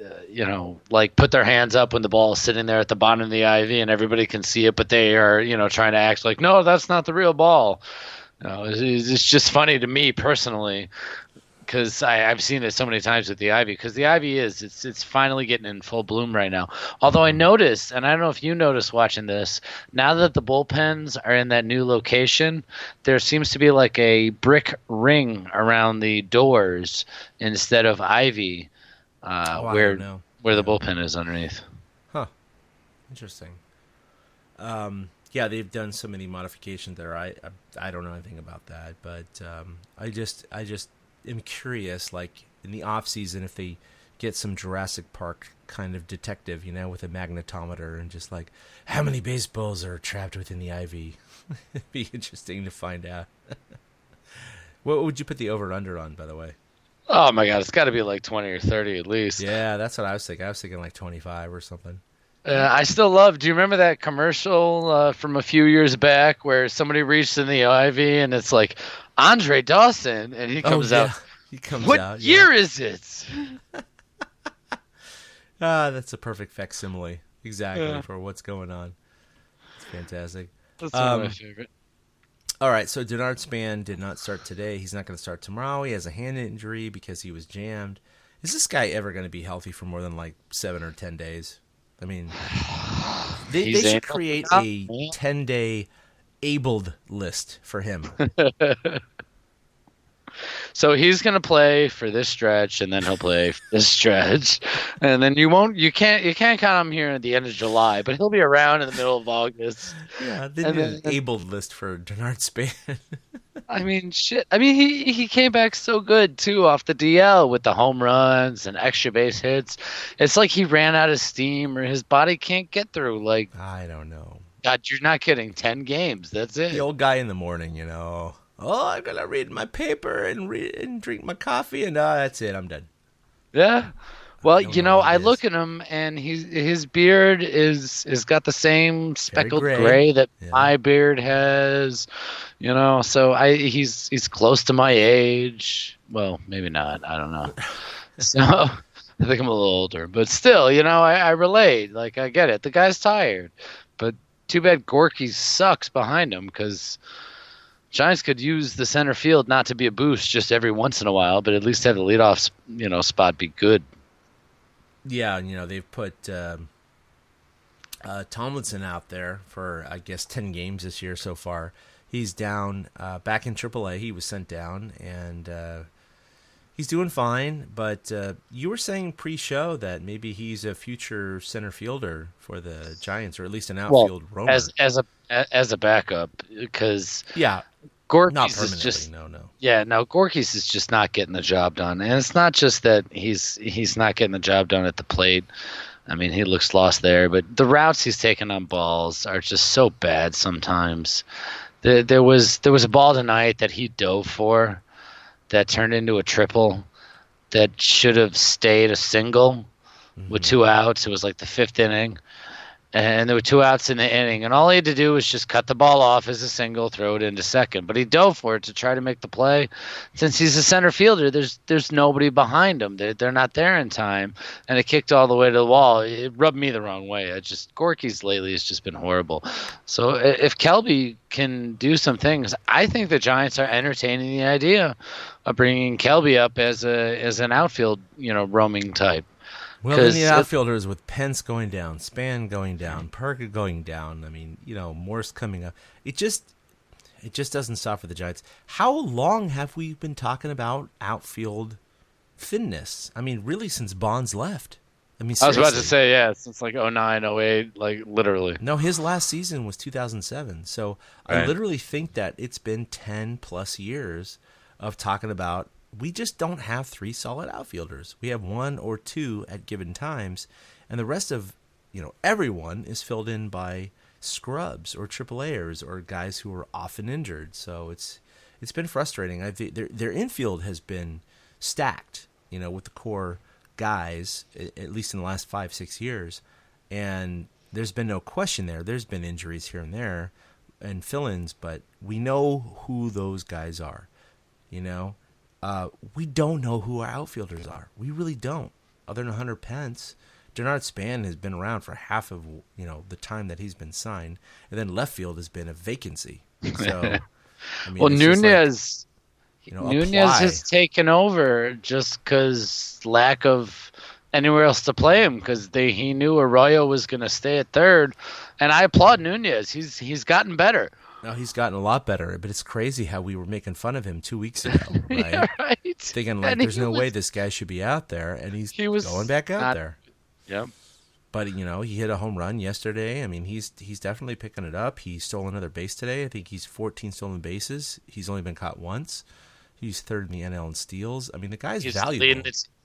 like put their hands up when the ball is sitting there at the bottom of the ivy and everybody can see it, but they are, trying to act like, no, that's not the real ball. It's just funny to me personally because I've seen it so many times with the ivy because the ivy it's finally getting in full bloom right now. Although I noticed, and I don't know if you noticed watching this, now that the bullpens are in that new location, there seems to be like a brick ring around the doors instead of ivy where the bullpen is underneath. Huh. Interesting. Yeah, they've done so many modifications there. I don't know anything about that, but I just am curious, like in the off season, if they get some Jurassic Park kind of detective, with a magnetometer and just like how many baseballs are trapped within the ivy. It'd be interesting to find out. What would you put the over under on, by the way? Oh my God, it's got to be like 20 or 30 at least. Yeah, that's what I was thinking. I was thinking like 25 or something. I still love. Do you remember that commercial from a few years back where somebody reached in the ivy and it's like Andre Dawson and he comes out. He comes what out. year is it? That's a perfect facsimile, exactly for what's going on. It's fantastic. That's one of my favorite. All right, so Denard Span did not start today. He's not going to start tomorrow. He has a hand injury because he was jammed. Is this guy ever going to be healthy for more than like 7 or 10 days? I mean, they should create a 10-day abled list for him. So he's going to play for this stretch, and then he'll play for this stretch, and then you can't count him here at the end of July, but he'll be around in the middle of August. Yeah, they need an abled list for Denard Span. I mean, shit. I mean, he came back so good too off the DL with the home runs and extra base hits. It's like he ran out of steam, or his body can't get through. Like, I don't know. God, you're not kidding. 10 games. That's it. The old guy in the morning, Oh, I'm gonna read my paper and drink my coffee, and that's it. I'm done. Yeah. Well, I is. look at him, and his beard is got the same speckled gray that my beard has. So he's close to my age. Well, maybe not. I don't know. So I think I'm a little older, but still, I relate. Like, I get it. The guy's tired, but too bad Gorky sucks behind him because Giants could use the center field not to be a boost just every once in a while, but at least have the leadoff, spot be good. Yeah, they've put Tomlinson out there for, I guess, 10 games this year so far. He's down back in AAA. He was sent down, and he's doing fine. But you were saying pre-show that maybe he's a future center fielder for the Giants, or at least an outfield roamer. As a backup, because Gorky's not is permanently. just No. Yeah, no, Gorky's is just not getting the job done, and it's not just that he's not getting the job done at the plate. I mean, he looks lost there, but the routes he's taking on balls are just so bad sometimes. There was a ball tonight that he dove for that turned into a triple that should have stayed a single with 2 outs. It was like the 5th inning. and there were 2 outs in the inning, and all he had to do was just cut the ball off as a single, throw it into second. But he dove for it to try to make the play. Since he's a center fielder, there's nobody behind him. They're not there in time, and it kicked all the way to the wall. It rubbed me the wrong way. Gorky's lately has just been horrible. So if Kelby can do some things, I think the Giants are entertaining the idea of bringing Kelby up as an outfield, roaming type. Well, then the outfielders with Pence going down, Span going down, Parker going down. I mean, Morse coming up. It just doesn't stop for the Giants. How long have we been talking about outfield thinness? I mean, really since Bonds left. I mean, seriously. I was about to say, yeah, since like 09, 08, like literally. No, his last season was 2007. So right. I literally think that it's been 10 plus years of talking about we just don't have 3 solid outfielders. We have 1 or 2 at given times, and the rest of, everyone is filled in by scrubs or AAAers or guys who are often injured. So it's been frustrating. Their infield has been stacked, with the core guys, at least in the last 5-6 years, and there's been no question there. There's been injuries here and there and fill-ins, but we know who those guys are, we don't know who our outfielders are. We really don't. Other than Hunter Pence, Denard Span has been around for half of the time that he's been signed, and then left field has been a vacancy. So, Nunez, Nunez has taken over just because lack of anywhere else to play him, because he knew Arroyo was going to stay at third, and I applaud Nunez. He's gotten better. No, he's gotten a lot better, but it's crazy how we were making fun of him 2 weeks ago, right? Yeah, right. Thinking there's no way this guy should be out there, and he's going back out there. Yep. But he hit a home run yesterday. I mean, he's definitely picking it up. He stole another base today. I think he's 14 stolen bases. He's only been caught once. He's third in the NL in steals. I mean, the guy's valuable.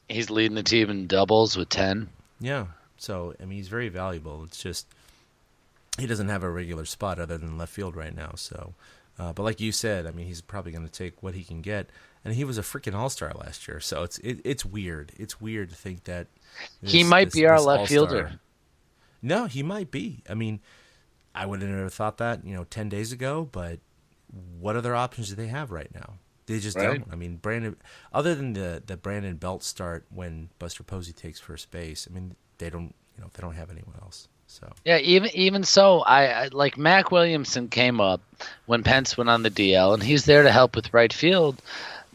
He's leading the team in doubles with 10. Yeah. So he's very valuable. It's just he doesn't have a regular spot other than left field right now. So, but like you said, he's probably going to take what he can get. And he was a freaking all-star last year. So it's weird. It's weird to think that he might be our left fielder. No, he might be. I would have never thought that 10 days ago. But what other options do they have right now? They just don't. Brandon, other than the Brandon Belt start when Buster Posey takes first base, they don't have anyone else. So yeah, even so, I like Mac Williamson came up when Pence went on the DL, and he's there to help with right field.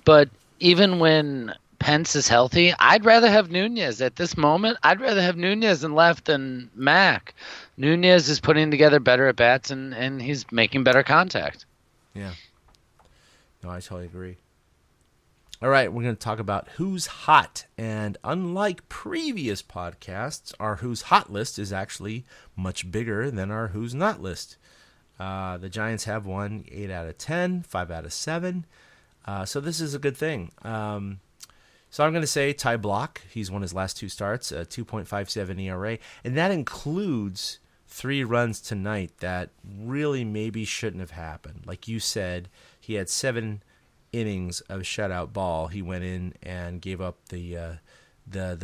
But even when Pence is healthy, I'd rather have Nunez at this moment. I'd rather have Nunez in left than Mac. Nunez is putting together better at bats, and he's making better contact. Yeah. No, I totally agree. All right, we're going to talk about who's hot. And unlike previous podcasts, our who's hot list is actually much bigger than our who's not list. The Giants have won 8 out of 10, 5 out of 7. So this is a good thing. So I'm going to say Ty Block. He's won his last 2 starts, a 2.57 ERA. And that includes 3 runs tonight that really maybe shouldn't have happened. Like you said, he had 7 innings of shutout ball. He went in and gave up the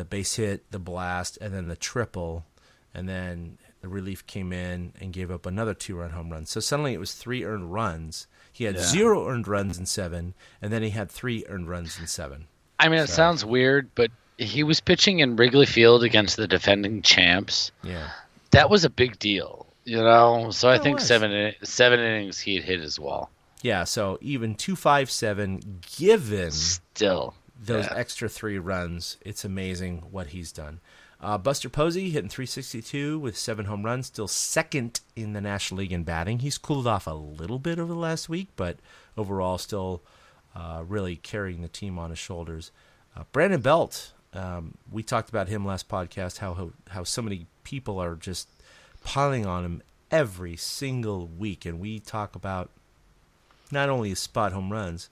base hit, the blast, and then the triple, and then the relief came in and gave up another 2-run home run. So suddenly it was 3 earned runs. He had 0 earned runs in 7, and then he had 3 earned runs in 7. It sounds weird, but he was pitching in Wrigley Field against the defending champs. Yeah, that was a big deal, So I think was. 7 innings he'd hit his wall. Yeah, so even 257 given still those extra 3 runs, it's amazing what he's done. Buster Posey hitting .362 with 7 home runs, still second in the National League in batting. He's cooled off a little bit over the last week, but overall still really carrying the team on his shoulders. Brandon Belt, we talked about him last podcast, how so many people are just piling on him every single week, and we talk about not only his spot home runs,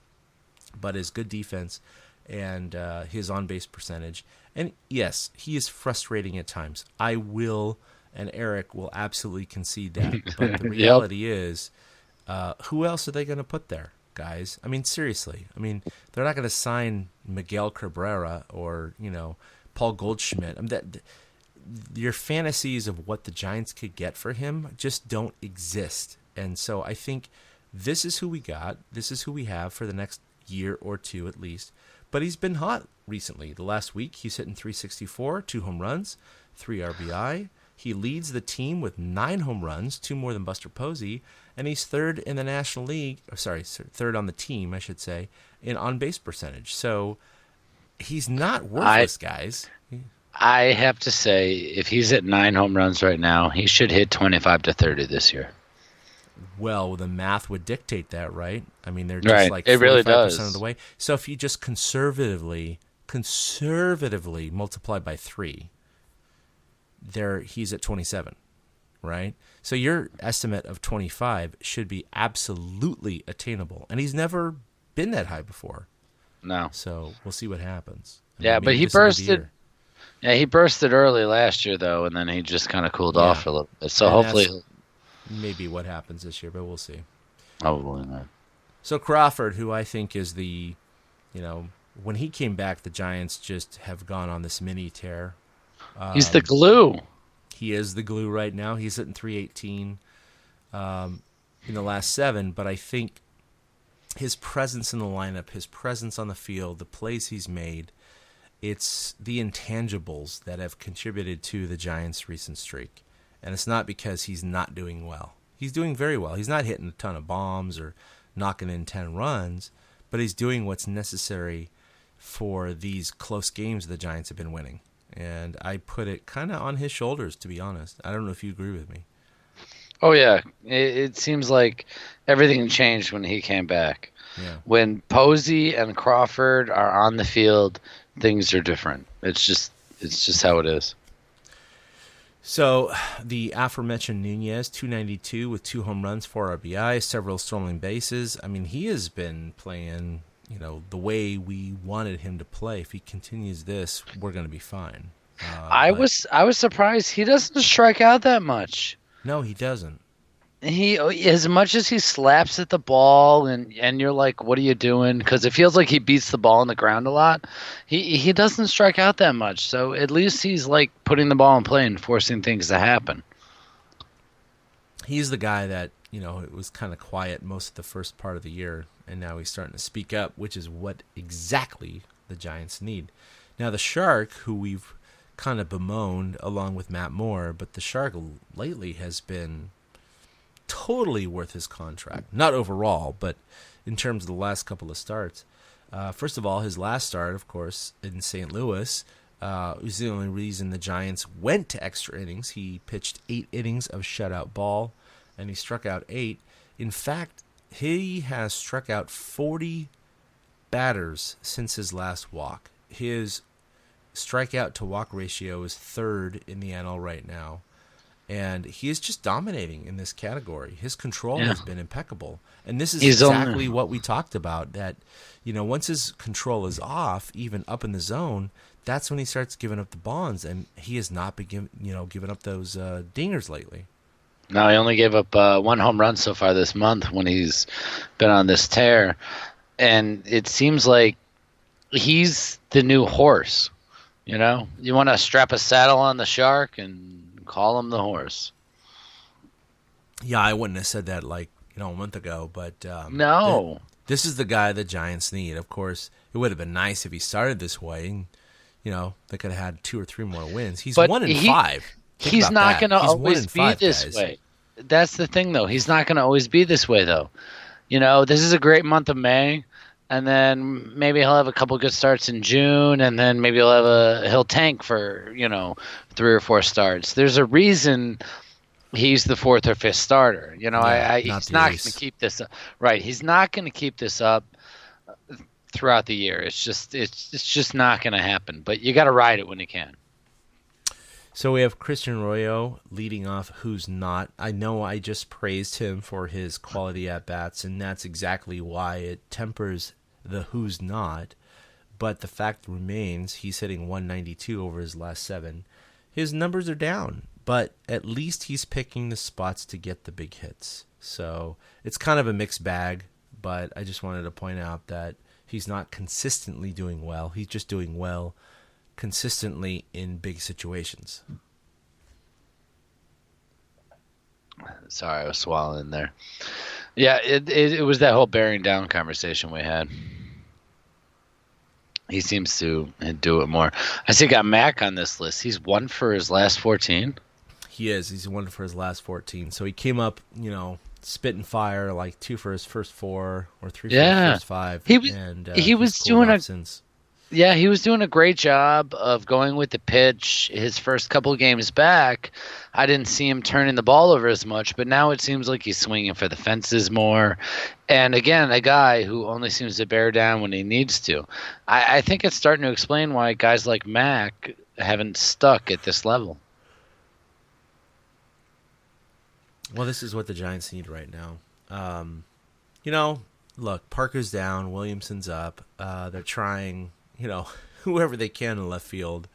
but his good defense and his on-base percentage. And yes, he is frustrating at times. I will, and Eric will absolutely concede that. But the reality is, who else are they going to put there, guys? Seriously. They're not going to sign Miguel Cabrera or, Paul Goldschmidt. your fantasies of what the Giants could get for him just don't exist. And so I think this is who we got. This is who we have for the next year or two at least. But he's been hot recently. The last week, he's hitting 364, 2 home runs, 3 RBI. He leads the team with 9 home runs, 2 more than Buster Posey, and he's third in the National League, third on the team, I should say, in on-base percentage. So he's not worthless, guys. I have to say, if he's at 9 home runs right now, he should hit 25 to 30 this year. Well, the math would dictate that, right? I mean, they're just Right. like It 45% really does. of the way. So if you just conservatively multiply by 3, he's at 27, right? So your estimate of 25 should be absolutely attainable, and he's never been that high before. No. So we'll see what happens. I Yeah, mean, but maybe he this will be the bursted. year. Yeah, he bursted early last year, though, and then he just kind of cooled off for a little bit. So And hopefully, that's maybe what happens this year, but we'll see. probably not. So Crawford, who I think is when he came back, the Giants just have gone on this mini tear. He's the glue. He is the glue right now. He's hitting 318 in the last 7, but I think his presence in the lineup, his presence on the field, the plays he's made, it's the intangibles that have contributed to the Giants' recent streak. And it's not because he's not doing well. He's doing very well. He's not hitting a ton of bombs or knocking in 10 runs, but he's doing what's necessary for these close games the Giants have been winning. And I put it kind of on his shoulders, to be honest. I don't know if you agree with me. Oh, yeah. It seems like everything changed when he came back. Yeah. When Posey and Crawford are on the field, things are different. It's just how it is. So the aforementioned Nunez, 292 with 2 home runs, 4 RBI, several stolen bases. I mean, he has been playing, the way we wanted him to play. If he continues this, we're going to be fine. I was surprised he doesn't strike out that much. No, he doesn't. He, as much as he slaps at the ball and you're like, what are you doing? Because it feels like he beats the ball on the ground a lot. He doesn't strike out that much. So at least he's like putting the ball in play and forcing things to happen. He's the guy that, it was kind of quiet most of the first part of the year, and now he's starting to speak up, which is what exactly the Giants need. Now the Shark, who we've kind of bemoaned along with Matt Moore, but the Shark lately has been totally worth his contract. Not overall, but in terms of the last couple of starts. First of all, his last start, of course, in St. Louis, was the only reason the Giants went to extra innings. He pitched 8 innings of shutout ball, and he struck out 8. In fact, he has struck out 40 batters since his last walk. His strikeout to walk ratio is 3rd in the NL right now. And he is just dominating in this category. His control has been impeccable. And this is exactly what we talked about, that, once his control is off, even up in the zone, that's when he starts giving up the bonds. And he has not been, giving up those dingers lately. No, he only gave up 1 home run so far this month when he's been on this tear. And it seems like he's the new horse. You want to strap a saddle on the Shark and call him the horse. Yeah, I wouldn't have said that a month ago, but No. This is the guy the Giants need. Of course, it would have been nice if he started this way, and they could have had 2 or 3 more wins. He's But 1-5. Think He's about not that. going to He's always be 1-5, this guys. way. That's the thing, though. He's not going to always be this way, though. This is a great month of May, and then maybe he'll have a couple good starts in June, and then maybe he'll tank for 3 or 4 starts. There's a reason he's the 4th or 5th starter. He's not going to keep this up. Right, he's not going to keep this up throughout the year. It's just not going to happen. But you got to ride it when you can. So we have Christian Arroyo leading off Who's Not. I know I just praised him for his quality at-bats, and that's exactly why it tempers the Who's Not. But the fact remains, he's hitting 192 over his last 7. His numbers are down, but at least he's picking the spots to get the big hits. So it's kind of a mixed bag, but I just wanted to point out that he's not consistently doing well. He's just doing well consistently in big situations. Sorry, I was swallowing there. Yeah, it was that whole bearing down conversation we had. He seems to do it more. I see got Mac on this list. He's 1 for his last 14. He is. He's 1 for his last 14. So he came up, spitting fire, like 2 for his first 4 or 3 for his first 5. He was doing a since. Yeah, he was doing a great job of going with the pitch. His first couple of games back, I didn't see him turning the ball over as much, but now it seems like he's swinging for the fences more. And again, a guy who only seems to bear down when he needs to. I think it's starting to explain why guys like Mac haven't stuck at this level. Well, this is what the Giants need right now. Look, Parker's down, Williamson's up. They're trying, whoever they can in left field.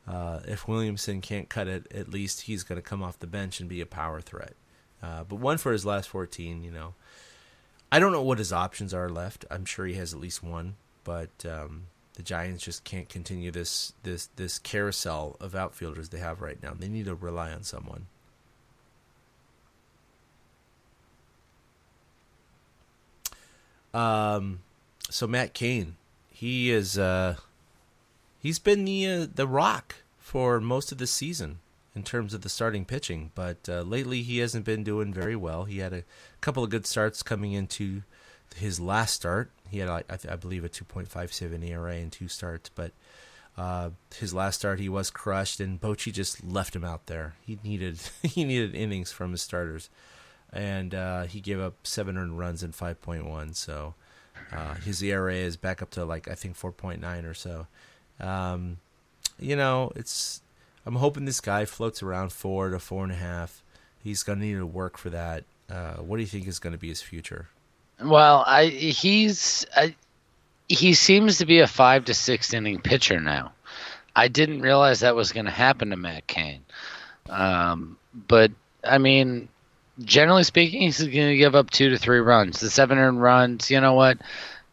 If Williamson can't cut it, at least he's going to come off the bench and be a power threat. But 1 for his last 14, I don't know what his options are left. I'm sure he has at least one, but the Giants just can't continue this carousel of outfielders they have right now. They need to rely on someone. So Matt Cain, he is he's been the rock for most of the season in terms of the starting pitching, but lately he hasn't been doing very well. He had a couple of good starts coming into his last start. He had, I believe, a 2.57 ERA in 2 starts, but his last start he was crushed, and Bochy just left him out there. He needed innings from his starters. And he gave up 7 earned runs in 5.1, so his ERA is back up to I think 4.9 or so. I'm hoping this guy floats around 4 to 4.5. He's going to need to work for that. What do you think is going to be his future? Well, he seems to be a 5 to 6 inning pitcher now. I didn't realize that was going to happen to Matt Cain. But I mean, generally speaking, he's going to give up 2 to 3 runs. The 7 earned runs, you know what?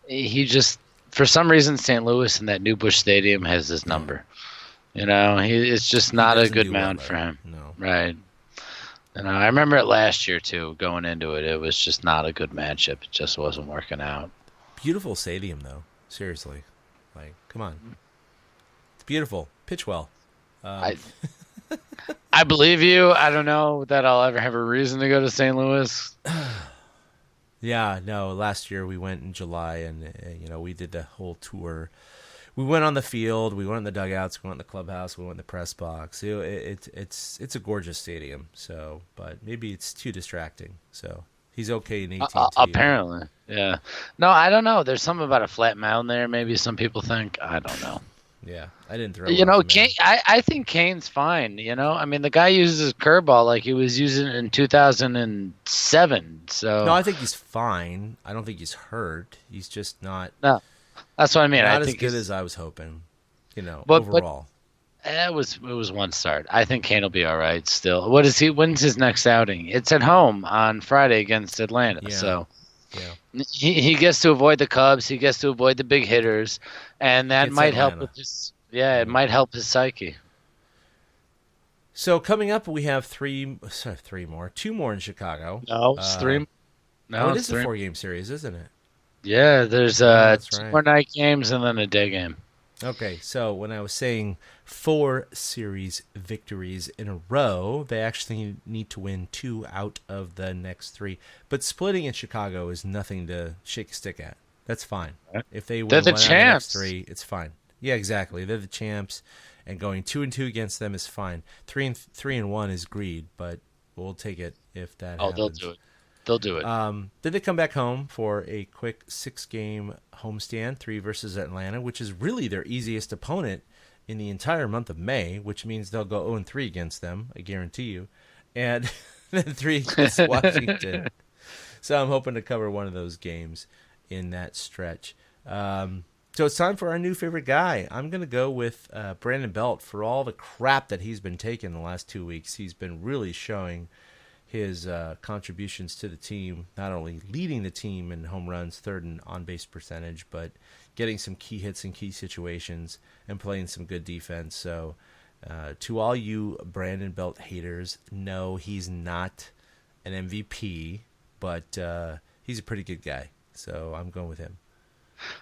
He just, for some reason, St. Louis and that New Busch Stadium has his number. It's just not a good mound for him. No. Right. I remember it last year, too, going into it. It was just not a good matchup. It just wasn't working out. Beautiful stadium, though. Seriously. Come on. It's beautiful. Pitch well. I believe you. I don't know that I'll ever have a reason to go to St. Louis. Yeah, no. Last year we went in July, and we did the whole tour. We went on the field, we went in the dugouts, we went in the clubhouse, we went in the press box. It's a gorgeous stadium. So, but maybe it's too distracting. So he's okay in AT&T. Apparently, yeah. No, I don't know. There's something about a flat mound there. Maybe some people think. I don't know. Yeah, I didn't throw. Kane. I think Kane's fine. I mean, the guy uses his curveball like he was using it in 2007. So no, I think he's fine. I don't think he's hurt. He's just not. No, that's what I mean. Not I as think good as I was hoping. But overall. It was one start. I think Kane will be all right still. When's his next outing? It's at home on Friday against Atlanta. Yeah. So. Yeah. He gets to avoid the Cubs. He gets to avoid the big hitters, and that It's might help Atlanta. with his. Yeah, it might help his psyche. So coming up, we have 2 more in Chicago. No, it's 3. No, it it's is a 3. 4-game series, isn't it? Yeah, there's that's 2 right. more night games and then a day game. Okay, so when I was saying 4 series victories in a row, they actually need to win 2 out of the next 3. But splitting in Chicago is nothing to shake a stick at. That's fine. If they win They're the 1 out of the champs. next 3, it's fine. Yeah, exactly. They're the champs, and going 2-2 against them is fine. 3-1 is greed, but we'll take it if that happens. They'll do it. They'll do it. Then they come back home for a quick 6-game homestand, 3 versus Atlanta, which is really their easiest opponent in the entire month of May, which means they'll go 0-3 against them, I guarantee you. And then 3 against Washington. So I'm hoping to cover one of those games in that stretch. So it's time for our new favorite guy. I'm going to go with Brandon Belt. For all the crap that he's been taking the last 2 weeks, he's been really showing his contributions to the team, not only leading the team in home runs, 3rd in on-base percentage, but getting some key hits in key situations and playing some good defense. So to all you Brandon Belt haters, no, he's not an MVP, but he's a pretty good guy, so I'm going with him.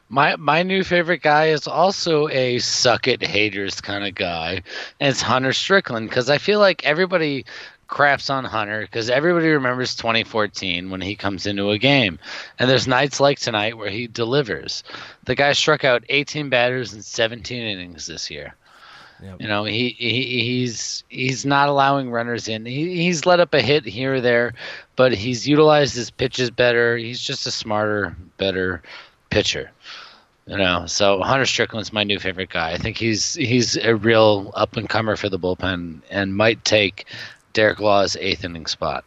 My new favorite guy is also a suck it haters kind of guy, and it's Hunter Strickland, because I feel like everybody craps on Hunter because everybody remembers 2014 when he comes into a game, and there's nights like tonight where he delivers. The guy struck out 18 batters in 17 innings this year. Yep. You know, he's not allowing runners in. He's let up a hit here or there, but he's utilized his pitches better. He's just a smarter, better pitcher. You know, so Hunter Strickland's my new favorite guy. I think he's a real up and comer for the bullpen and might take Derek Law's 8th inning spot.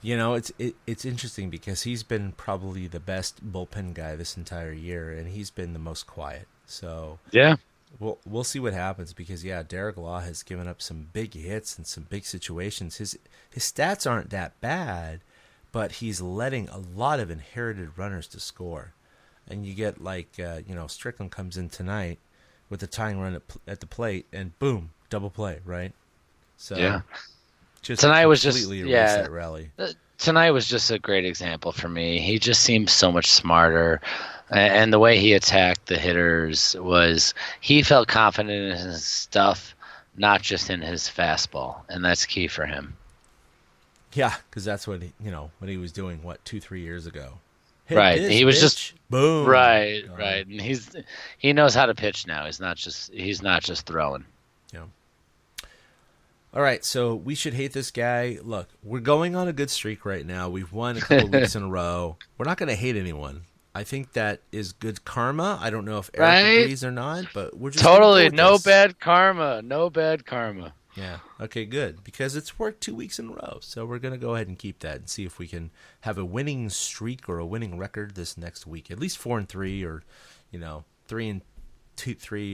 You know, it's interesting because he's been probably the best bullpen guy this entire year, and he's been the most quiet. So Yeah. we'll see what happens because Derek Law has given up some big hits and some big situations. His stats aren't that bad, but he's letting a lot of inherited runners to score. And you get Strickland comes in tonight with the tying run at the plate, and boom, double play, right? So Yeah. just Tonight was just completely erased that rally. Tonight was just a great example for me. He just seemed so much smarter, and the way he attacked the hitters was he felt confident in his stuff, not just in his fastball, and that's key for him. Yeah, because that's what what he was doing 2-3 years ago. Hit Right, this, he was bitch. just boom. right, and he knows how to pitch now. He's not just throwing. Yeah. All right, so we should hate this guy. Look, we're going on a good streak right now. We've won a couple weeks in a row. We're not going to hate anyone. I think that is good karma. I don't know if Eric Right? agrees or not, but we're just Totally, gonna go no with this. bad karma. No bad karma. Yeah. Okay, good. Because it's worked 2 weeks in a row. So we're going to go ahead and keep that and see if we can have a winning streak or a winning record this next week. At least 4-3 or, 3-2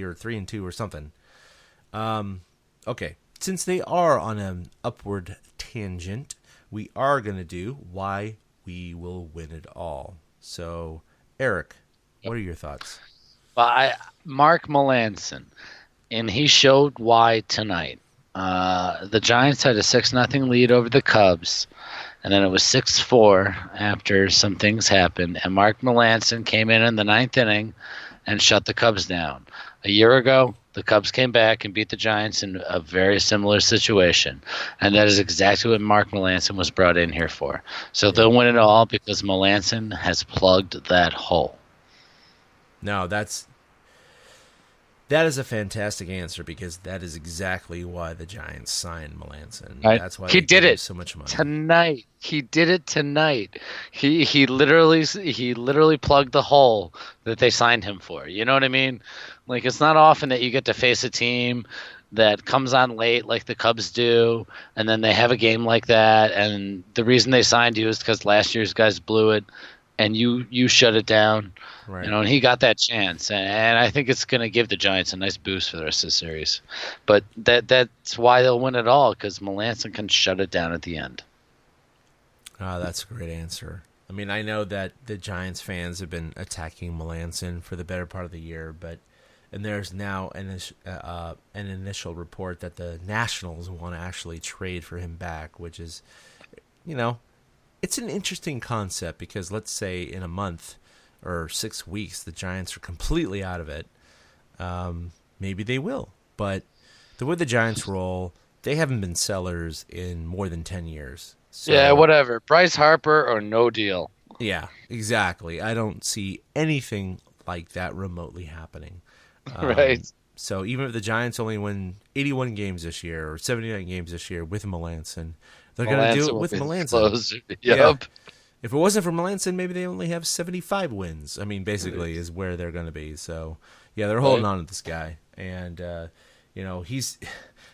or 3-2 or something. Okay. Since they are on an upward tangent, we are going to do why we will win it all. So, Eric, what are your thoughts? Well, Mark Melanson, and he showed why tonight. The Giants had a 6-0 lead over the Cubs, and then it was 6-4 after some things happened, and Mark Melanson came in the 9th inning and shut the Cubs down. A year ago, the Cubs came back and beat the Giants in a very similar situation, and that is exactly what Mark Melanson was brought in here for. So they'll win it all because Melanson has plugged that hole. No, that is a fantastic answer because that is exactly why the Giants signed Melanson. Right. That's why He they did gave him it so much money. tonight. He did it tonight. He literally plugged the hole that they signed him for. You know what I mean? Like, it's not often that you get to face a team that comes on late like the Cubs do, and then they have a game like that, and the reason they signed you is because last year's guys blew it, and you shut it down. Right. And he got that chance, and I think it's going to give the Giants a nice boost for the rest of the series. But that's why they'll win it all, because Melanson can shut it down at the end. Oh, that's a great answer. I mean, I know that the Giants fans have been attacking Melanson for the better part of the year, and there's now an initial report that the Nationals want to actually trade for him back, which is, it's an interesting concept because let's say in a month or 6 weeks the Giants are completely out of it. Maybe they will, but the way the Giants roll, they haven't been sellers in more than 10 years. So, Yeah, whatever. Bryce Harper or no deal. Yeah, exactly. I don't see anything like that remotely happening. Right. So even if the Giants only win 81 games this year or 79 games this year with Melanson, they're going to do it will with be Melanson. closer. Yep. Yeah. If it wasn't for Melanson, maybe they only have 75 wins. I mean, basically is where they're going to be. So, yeah, they're holding on to this guy. And,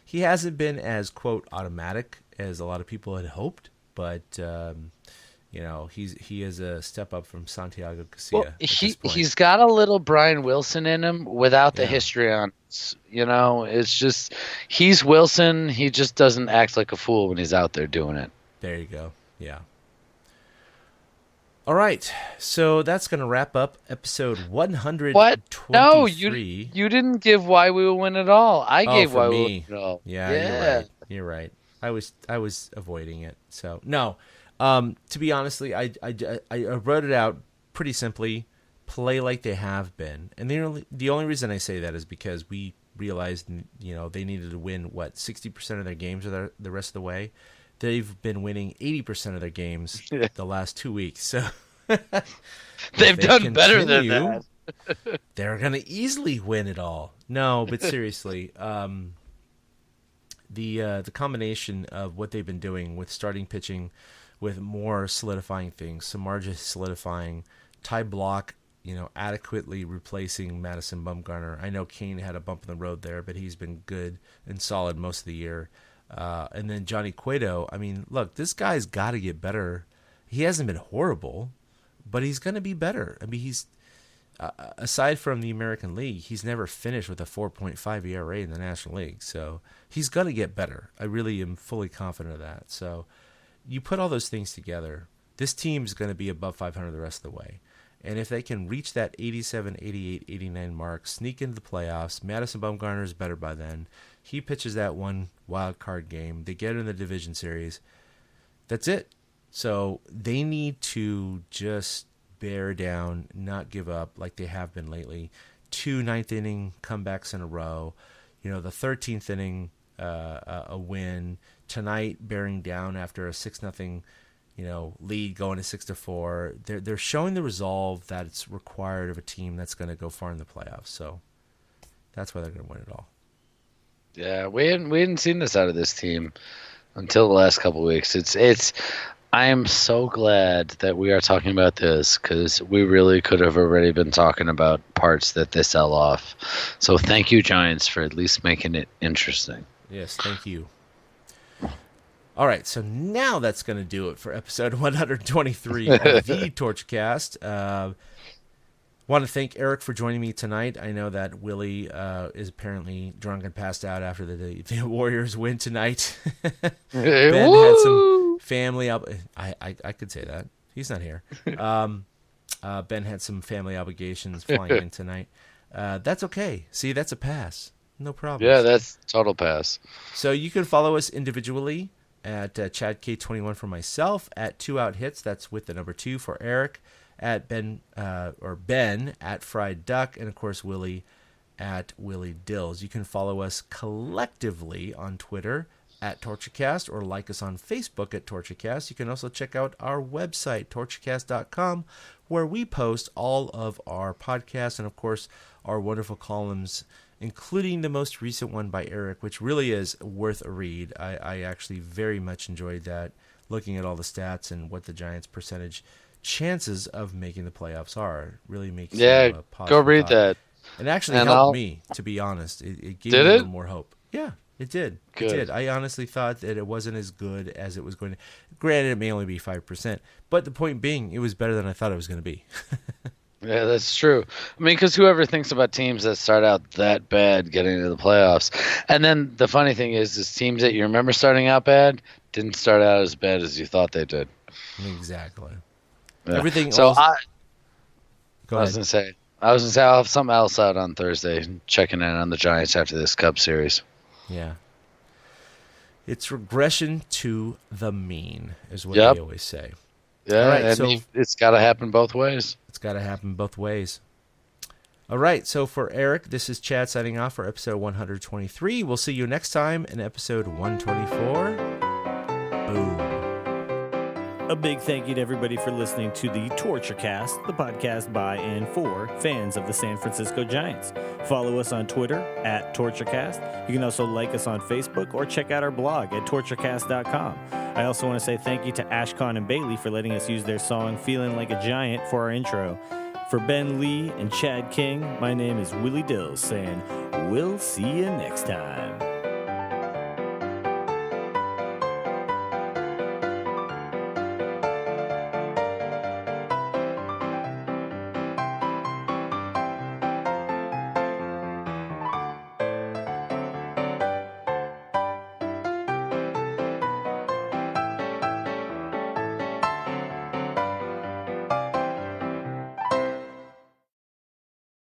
he hasn't been as, quote, automatic as a lot of people had hoped. But, he is a step up from Santiago Casilla. Well, at this point. he's got a little Brian Wilson in him without the history on it. It's just he's Wilson. He just doesn't act like a fool when he's out there doing it. There you go. Yeah. All right. So that's going to wrap up episode 123. What? No, you didn't give why we will win it all. I gave for why we me. will win it all. Yeah, you're right. You're right. I was avoiding it. So no, to be honestly, I wrote it out pretty simply. Play like they have been, and the only reason I say that is because we realized, they needed to win 60% of their games or the rest of the way. They've been winning 80% of their games the last 2 weeks. So They've done better than that. They're going to easily win it all. No, but seriously, the combination of what they've been doing with starting pitching, with more solidifying things, Samardzija solidifying, Ty Block, adequately replacing Madison Bumgarner. I know Kane had a bump in the road there, but he's been good and solid most of the year. And then Johnny Cueto. I mean, look, this guy's got to get better. He hasn't been horrible, but he's going to be better. I mean, he's aside from the American League, he's never finished with a 4.5 ERA in the National League. So he's going to get better. I really am fully confident of that. So you put all those things together, this team is going to be above 500 the rest of the way. And if they can reach that 87, 88, 89 mark, sneak into the playoffs, Madison Bumgarner is better by then. He pitches that one wild card game. They get in the division series. That's it. So they need to just bear down, not give up like they have been lately. 2 ninth inning comebacks in a row. The 13th inning, a win. Tonight, bearing down after a 6-0 lead going to 6-4. They're showing the resolve that it's required of a team that's going to go far in the playoffs. So that's why they're going to win it all. Yeah, we hadn't seen this out of this team until the last couple of weeks. I am so glad that we are talking about this, because we really could have already been talking about parts that they sell off. So thank you, Giants, for at least making it interesting. Yes, thank you. All right, so now that's going to do it for episode 123 of the TortureCast. Want to thank Eric for joining me tonight. I know that Willie is apparently drunk and passed out after the Warriors win tonight. Ben had some family I could say that. He's not here. Ben had some family obligations flying in tonight. That's okay. See, that's a pass. No problem. Yeah, that's total pass. So you can follow us individually at Chad K21 for myself, at 2 Out Hits, that's with the number 2 for Eric, at Ben at Fried Duck, and of course Willie at Willie Dills. You can follow us collectively on Twitter at TortureCast, or like us on Facebook at TortureCast. You can also check out our website, TortureCast.com, where we post all of our podcasts and of course our wonderful columns, including the most recent one by Eric, which really is worth a read. I actually very much enjoyed that, looking at all the stats and what the Giants' percentage chances of making the playoffs are. It really makes go read that. It actually helped me, to be honest. It gave me a little more hope. Yeah, it did. Good. It did. I honestly thought that it wasn't as good as it was going to. Granted, it may only be 5%, but the point being, it was better than I thought it was going to be. Yeah, that's true. I mean, because whoever thinks about teams that start out that bad getting into the playoffs, and then the funny thing is teams that you remember starting out bad didn't start out as bad as you thought they did. Exactly. Yeah. Everything. So else... I was ahead. gonna say I'll have something else out on Thursday, checking in on the Giants after this Cubs series. Yeah. It's regression to the mean, is what they always say. Yeah, all right, and so it's got to happen both ways. It's got to happen both ways. All right, so for Eric, this is Chad signing off for episode 123. We'll see you next time in episode 124. Boom. A big thank you to everybody for listening to the TortureCast, the podcast by and for fans of the San Francisco Giants. Follow us on Twitter at TortureCast. You can also like us on Facebook or check out our blog at TortureCast.com. I also want to say thank you to Ashcon and Bailey for letting us use their song Feeling Like a Giant for our intro. For Ben Lee and Chad King, my name is Willie Dills saying, we'll see you next time.